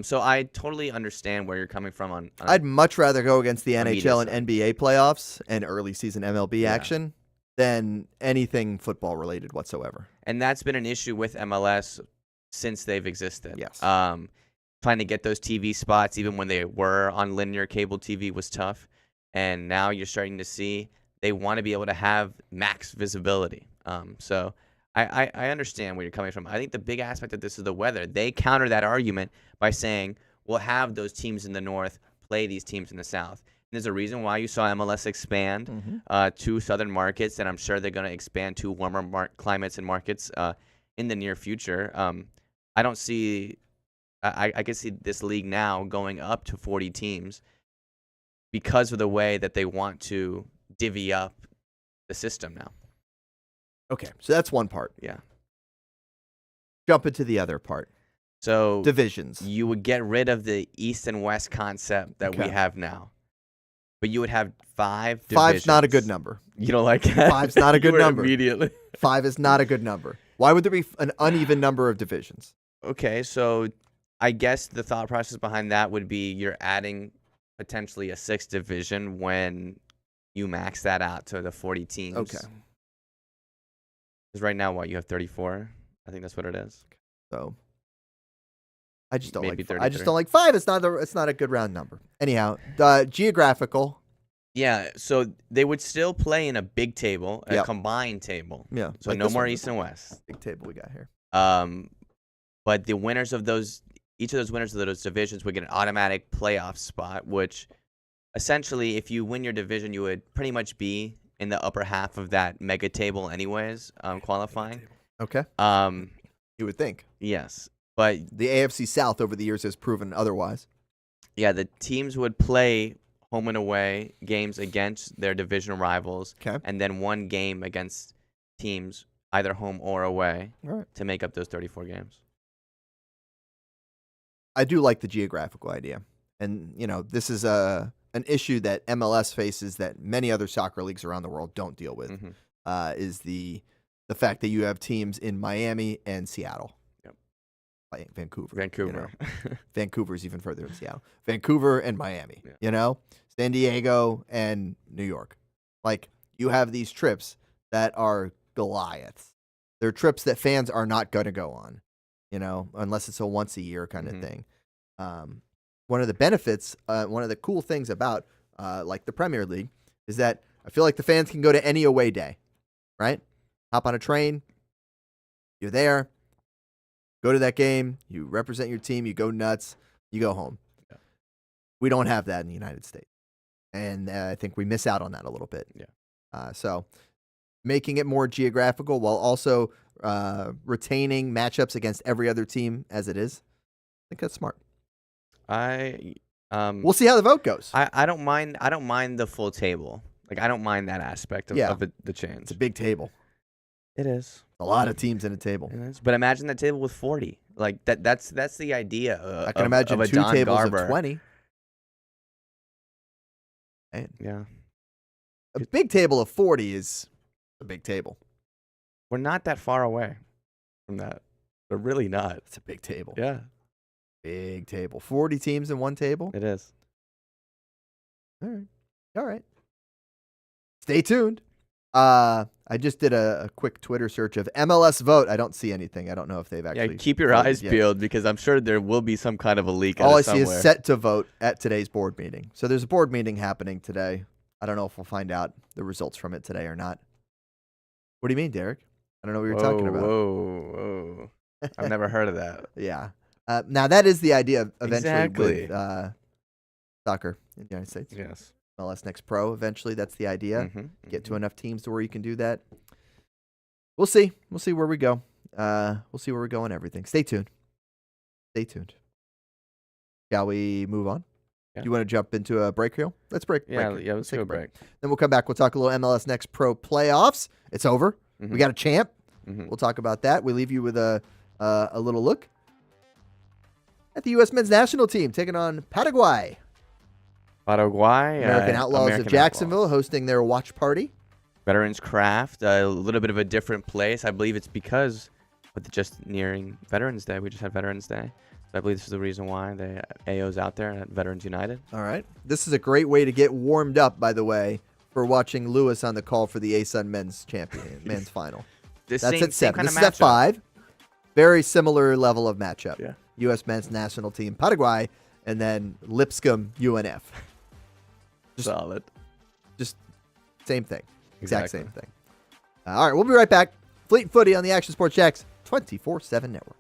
So I totally understand where you're coming from on I'd much rather go against the media NHL side. and NBA playoffs and early season MLB action than anything football related whatsoever. And that's been an issue with MLS since they've existed. Yes. Trying to get those TV spots, even when they were on linear cable TV, was tough. And now you're starting to see they want to be able to have max visibility. So I understand where you're coming from. I think the big aspect of this is the weather. They counter that argument by saying, we'll have those teams in the north play these teams in the south. And there's a reason why you saw MLS expand to southern markets, and I'm sure they're going to expand to warmer climates and markets in the near future. I don't see I can see this league now going up to 40 teams because of the way that they want to divvy up the system now. Okay, so that's one part. Yeah. Jump into the other part. So divisions. You would get rid of the East and West concept that we have now. But you would have 5 divisions. 5's not a good number. You don't like that? 5's not a good number. Immediately. 5 is not a good number. Why would there be an uneven number of divisions? Okay, so I guess the thought process behind that would be you're adding potentially a 6th division when you max that out to the 40 teams. Okay. Because right now, you have 34? I think that's what it is. So I just don't Maybe like 33. I just don't like 5. It's not a good round number. Anyhow, geographical. Yeah, so they would still play in a big table, a combined table. Yeah. So like no more East and West. Big table we got here. But the winners of each of those winners of those divisions would get an automatic playoff spot, which essentially, if you win your division, you would pretty much be in the upper half of that mega table anyways, qualifying. Okay. You would think. Yes. But the AFC South over the years has proven otherwise. Yeah, the teams would play home and away games against their division rivals, and then one game against teams either home or away to make up those 34 games. I do like the geographical idea. And, this is an issue that MLS faces that many other soccer leagues around the world don't deal with, is the fact that you have teams in Miami and Seattle. Yep. Vancouver. Vancouver's even further than Seattle. Vancouver and Miami, San Diego and New York. Like, you have these trips that are Goliaths. They're trips that fans are not going to go on. Unless it's a once a year kind of thing. One of the benefits, one of the cool things about like the Premier League is that I feel like the fans can go to any away day, right? Hop on a train, you're there, go to that game, you represent your team, you go nuts, you go home. Yeah. We don't have that in the United States. And I think we miss out on that a little bit. Yeah. So making it more geographical while also retaining matchups against every other team as it is. I think that's smart. We'll see how the vote goes. I don't mind the full table. Like, I don't mind that aspect of the change. It's a big table. It is. A lot of teams in a table. It is. But imagine that table with 40. Like that's the idea. I can imagine of 2 Don tables Garber. of 20. Man. Yeah. A big table of 40 is a big table. We're not that far away from that. We're really not. It's a big table. Yeah. Big table. 40 teams in one table? It is. All right. Stay tuned. I just did a quick Twitter search of MLS vote. I don't see anything. I don't know if they've actually. Yeah, keep your eyes peeled because I'm sure there will be some kind of a leak. All I see is set to vote at today's board meeting. So there's a board meeting happening today. I don't know if we'll find out the results from it today or not. What do you mean, Derek? I don't know what you're talking about. Whoa. I've never heard of that. Yeah. Now, that is the idea eventually with soccer in the United States. Yes. MLS Next Pro, eventually. That's the idea. Get to enough teams to where you can do that. We'll see. We'll see where we go. We'll see where we go and everything. Stay tuned. Stay tuned. Shall we move on? Yeah. Do you want to jump into a break here? Let's break. Yeah, let's take a break. Then we'll come back. We'll talk a little MLS Next Pro playoffs. It's over. We got a champ. We'll talk about that. We leave you with a little look at the U.S. men's national team taking on Paraguay. American Outlaws of Jacksonville hosting their watch party. Veterans Craft, a little bit of a different place. I believe it's because with just nearing Veterans Day. We just had Veterans Day. So I believe this is the reason why the AO's out there at Veterans United. All right. This is a great way to get warmed up, by the way, for watching Lewis on the call for the ASUN men's final. This That's same, at 7. Kind This of is at matchup. 5. Very similar level of matchup. Yeah. U.S. men's national team, Paraguay, and then Lipscomb, UNF. Solid. Just same thing. Exact Exactly. same thing. All right, we'll be right back. Fleet Footy on the Action Sports Jacks 24/7 network.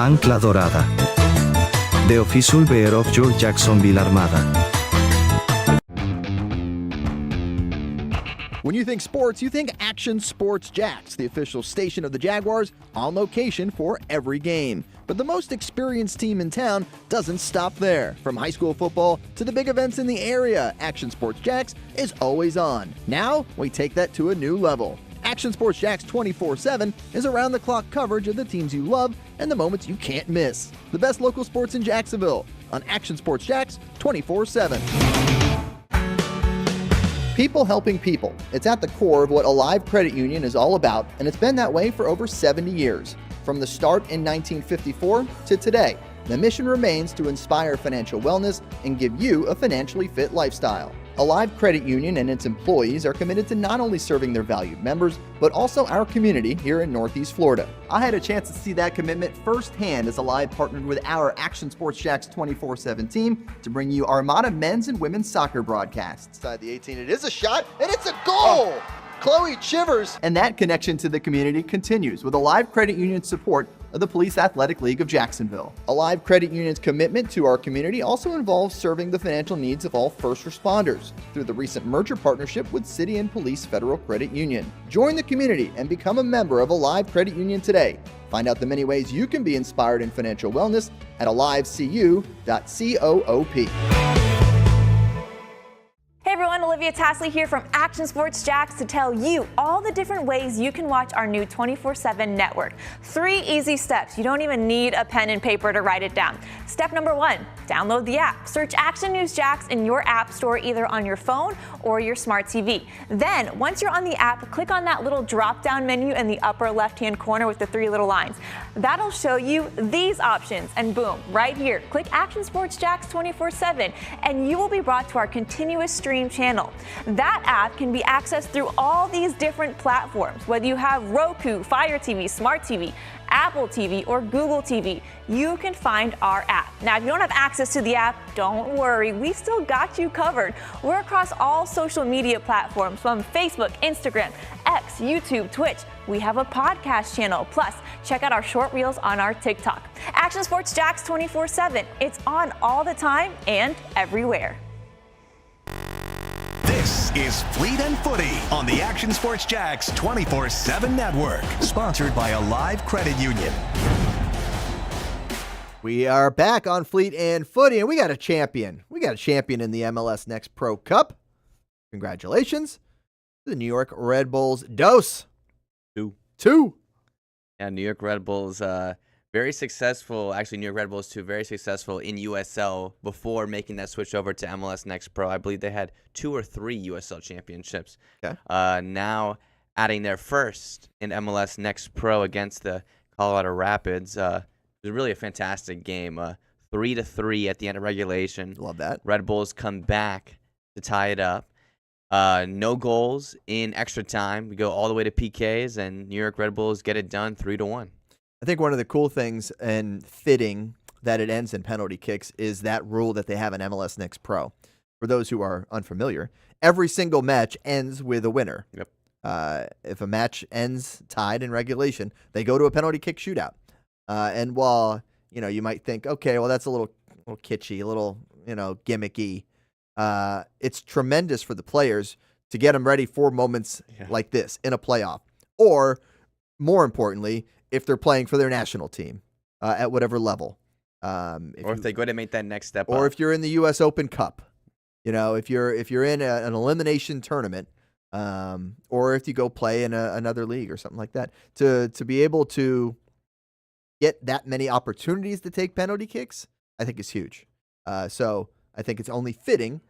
Ancla Dorada. The official bear of your Jacksonville Armada. When you think sports, you think Action Sports Jacks, the official station of the Jaguars, on location for every game. But the most experienced team in town doesn't stop there. From high school football to the big events in the area, Action Sports Jacks is always on. Now, we take that to a new level. Action Sports Jacks 24/7 is around-the-clock coverage of the teams you love and the moments you can't miss. The best local sports in Jacksonville on Action Sports Jacks 24/7. People helping people. It's at the core of what Alive Credit Union is all about, and it's been that way for over 70 years. From the start in 1954 to today, the mission remains to inspire financial wellness and give you a financially fit lifestyle. Alive Credit Union and its employees are committed to not only serving their valued members, but also our community here in Northeast Florida. I had a chance to see that commitment firsthand as Alive partnered with our Action Sports Jacks 24/7 team to bring you Armada men's and women's soccer broadcasts. Inside the 18, it is a shot, and it's a goal! Chloe Chivers! And that connection to the community continues with Alive Credit Union's support of the Police Athletic League of Jacksonville. Alive Credit Union's commitment to our community also involves serving the financial needs of all first responders through the recent merger partnership with City and Police Federal Credit Union. Join the community and become a member of Alive Credit Union today. Find out the many ways you can be inspired in financial wellness at alivecu.coop. Hey everyone, Olivia Tasley here from Action Sports Jacks to tell you all the different ways you can watch our new 24/7 network. 3 easy steps. You don't even need a pen and paper to write it down. Step number 1, download the app. Search Action News Jacks in your app store either on your phone or your smart TV. Then, once you're on the app, click on that little drop-down menu in the upper left-hand corner with the 3 little lines. That'll show you these options, and boom, right here, click Action Sports Jacks 24/7, and you will be brought to our continuous stream channel. That app can be accessed through all these different platforms, whether you have Roku, Fire TV, Smart TV, Apple TV, or Google TV. You can find our app. Now, if you don't have access to the app, don't worry, we still got you covered. We're across all social media platforms from Facebook, Instagram, X, YouTube, Twitch. We have a podcast channel. Plus, check out our short reels on our TikTok. Action Sports Jacks 24/7. It's on all the time and everywhere. This is Fleet and Footy on the Action Sports Jacks 24/7 network, sponsored by Alive Credit Union. We are back on Fleet and Footy, and we got a champion. We got a champion in the MLS Next Pro Cup. Congratulations to the New York Red Bulls. Dose. 2. Yeah, New York Red Bulls, very successful. Actually, New York Red Bulls, too, very successful in USL before making that switch over to MLS Next Pro. I believe they had 2 or 3 USL championships. Okay. Now adding their first in MLS Next Pro against the Colorado Rapids. It was really a fantastic game. 3-3 at the end of regulation. Love that. Red Bulls come back to tie it up. No goals in extra time. We go all the way to PKs, and New York Red Bulls get it done 3-1. I think one of the cool things and fitting that it ends in penalty kicks is that rule that they have in MLS Next Pro. For those who are unfamiliar, every single match ends with a winner. Yep. If a match ends tied in regulation, they go to a penalty kick shootout. And while you might think, okay, well that's a little kitschy, a little gimmicky. It's tremendous for the players to get them ready for moments like this in a playoff, or more importantly, if they're playing for their national team at whatever level. If they go to make that next step or up. if you're in the U.S. Open Cup. If you're in an elimination tournament, or if you go play in another league or something like that. To be able to get that many opportunities to take penalty kicks, I think is huge. So I think it's only fitting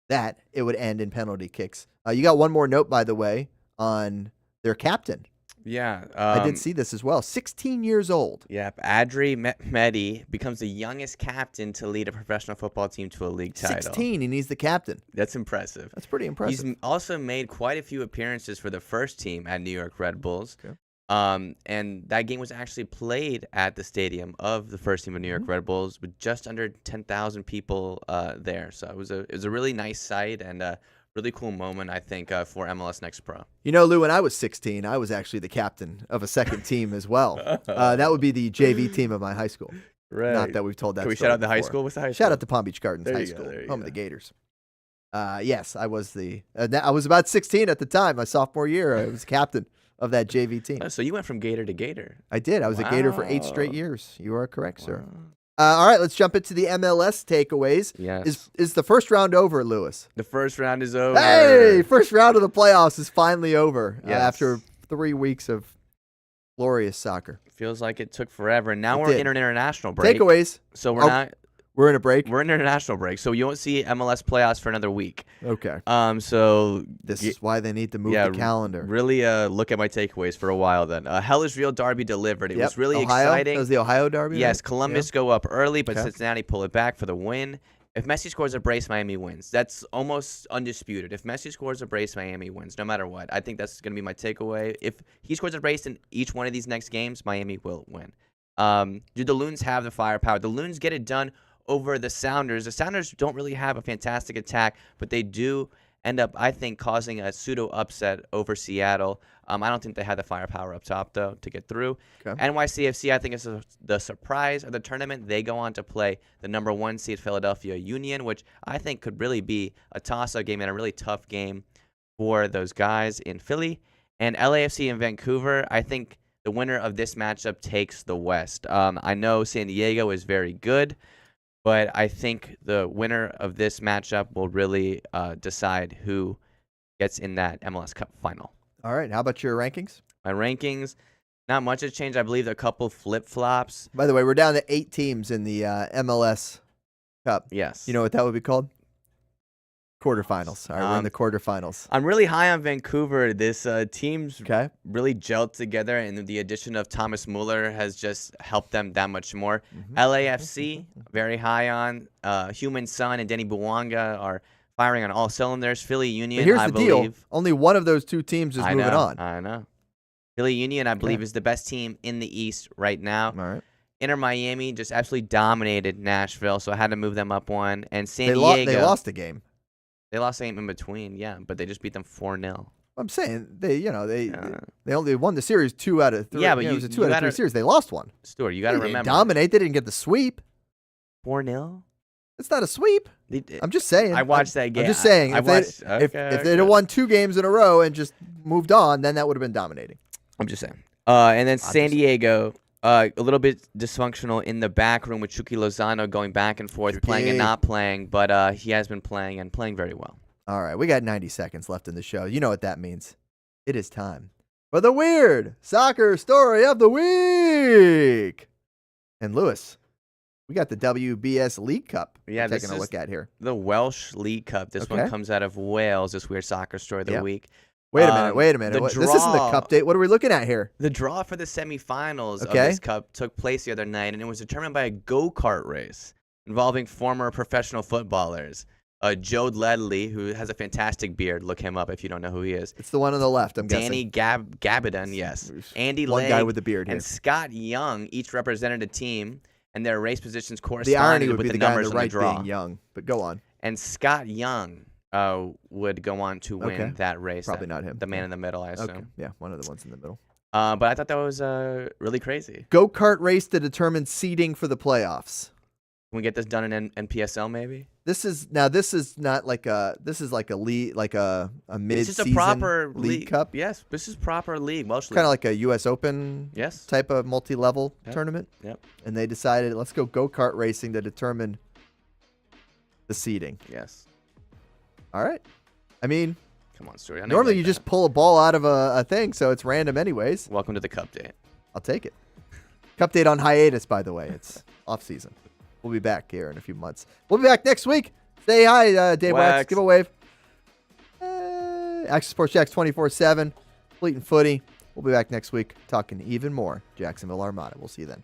that it would end in penalty kicks. You got one more note, by the way, on their captain. Yeah. I did see this as well. 16 years old. Yep. Adri Mehmedi becomes the youngest captain to lead a professional football team to a league title. 16, and he's the captain. That's impressive. That's pretty impressive. He's also made quite a few appearances for the first team at New York Red Bulls. Okay. And that game was actually played at the stadium of the first team of New York Red Bulls with just under 10,000 people there. So it was a really nice sight and a really cool moment, I think, for MLS Next Pro. You know, Lou, when I was 16, I was actually the captain of a second team as well. That would be the JV team of my high school. Right. Not that we've told that Can we story shout out the high before. school? What's the high school? Shout out to Palm Beach Gardens There High you go, School, there you home go. of the Gators. Yes, I was I was about 16 at the time. My sophomore year, I was captain of that JV team. Oh, so you went from Gator to Gator. I did. I was a Gator for 8 Wow. straight years. You are correct, sir. All right, let's jump into the MLS takeaways. Yes. Is the first round over, Lewis? The first round is over. Hey, first round of the playoffs is finally over Yes. after 3 weeks of glorious soccer. Feels like it took forever. And now It we're did. in an international break. Takeaways. So we're Oh, not. We're in a break. We're in an international break, so you won't see MLS playoffs for another week. Okay. So This is why they need to move the calendar. Really, look at my takeaways for a while. Then, Hell is Real Derby delivered. It was really Ohio? exciting. That was the Ohio Derby. Yes, right? Columbus go up early, but Okay. Cincinnati pull it back for the win. If Messi scores a brace, Miami wins. That's almost undisputed. If Messi scores a brace, Miami wins, no matter what. I think that's going to be my takeaway. If he scores a brace in each one of these next games, Miami will win. Do the Loons have the firepower? The Loons get it done over the Sounders. The Sounders don't really have a fantastic attack, but they do end up, I think, causing a pseudo upset over Seattle. I don't think they had the firepower up top, though, to get through. Okay. NYCFC, I think, is the surprise of the tournament. They go on to play the number 1 seed Philadelphia Union, which I think could really be a toss-up game and a really tough game for those guys in Philly. And LAFC in Vancouver, I think the winner of this matchup takes the West. I know San Diego is very good, but I think the winner of this matchup will really decide who gets in that MLS Cup final. All right. How about your rankings? My rankings, not much has changed. I believe a couple flip-flops. By the way, we're down to 8 teams in the MLS Cup. Yes. You know what that would be called? Quarterfinals. All right, we're in the quarterfinals. I'm really high on Vancouver. This team's Okay. really gelled together, and the addition of Thomas Muller has just helped them that much more. Mm-hmm. LAFC, very high on. Human Son and Denny Buwanga are firing on all cylinders. Philly Union, But here's I the believe. deal. Only one of those 2 teams is I moving know, on. I know. Philly Union, I believe, is the best team in the East right now. All right. Inter Miami just absolutely dominated Nashville, so I had to move them up one. And San They Diego. they lost a game. They lost a game in between, yeah, but they just beat them 4-0. I'm saying they only won the series 2 out of 3. Yeah, but it you- was a you 2 out of 3 gotta- series. They lost one. Stuart, you got to They didn't remember. dominate. They didn't get the sweep. 4-0? It's not a sweep. I'm just saying. I watched that game. I'm just saying. I If watched. if they'd have won 2 games in a row and just moved on, then that would have been dominating. I'm just saying. And then San Diego, a little bit dysfunctional in the back room with Chucky Lozano going back and forth, playing and not playing, but he has been playing and playing very well. All right, we got 90 seconds left in the show. You know what that means. It is time for the weird soccer story of the week. And Lewis, we got the WBS League Cup Yeah, we're this taking a is look at here. The Welsh League Cup. This one Okay. comes out of Wales, this weird soccer story of the Yeah. week. Wait a minute. The This isn't the draw- cup date. What are we looking at here? The draw for the semifinals of Okay. this cup took place the other night, and it was determined by a go-kart race involving former professional footballers. Joe Ledley, who has a fantastic beard. Look him up if you don't know who he is. It's the one on the left, I'm Danny guessing. Gabidon, yes. Andy One Legg guy with the beard here. and Scott Young each represented a team, and their race positions The corresponded irony would with be the the guy on numbers the on right the draw. being young, but go on. And Scott Young would go on to win Okay. that race. Probably not him. The man in the middle, I assume. Okay, yeah, one of the ones in the middle. But I thought that was really crazy. Go-kart race to determine seeding for the playoffs. Can we get this done in NPSL maybe? This is not like a league, like a This is mid-season a proper league cup. Yes, this is proper league. Welsh league. Kind of like a U.S. Open Yes. type of multi-level Yep. tournament. Yep. And they decided, let's go go-kart racing to determine the seeding. Yes. All right. I mean, Come on, Stuart. I know Normally like you that. just pull a ball out of a thing, so it's random anyways. Welcome to the Cup Date. I'll take it. Cup Date on hiatus, by the way. It's off season. We'll be back here in a few months. We'll be back next week. Say hi, Dave Wax. Give a wave. Action Sports Jacks 24/7. Fleet and Footy. We'll be back next week talking even more Jacksonville Armada. We'll see you then.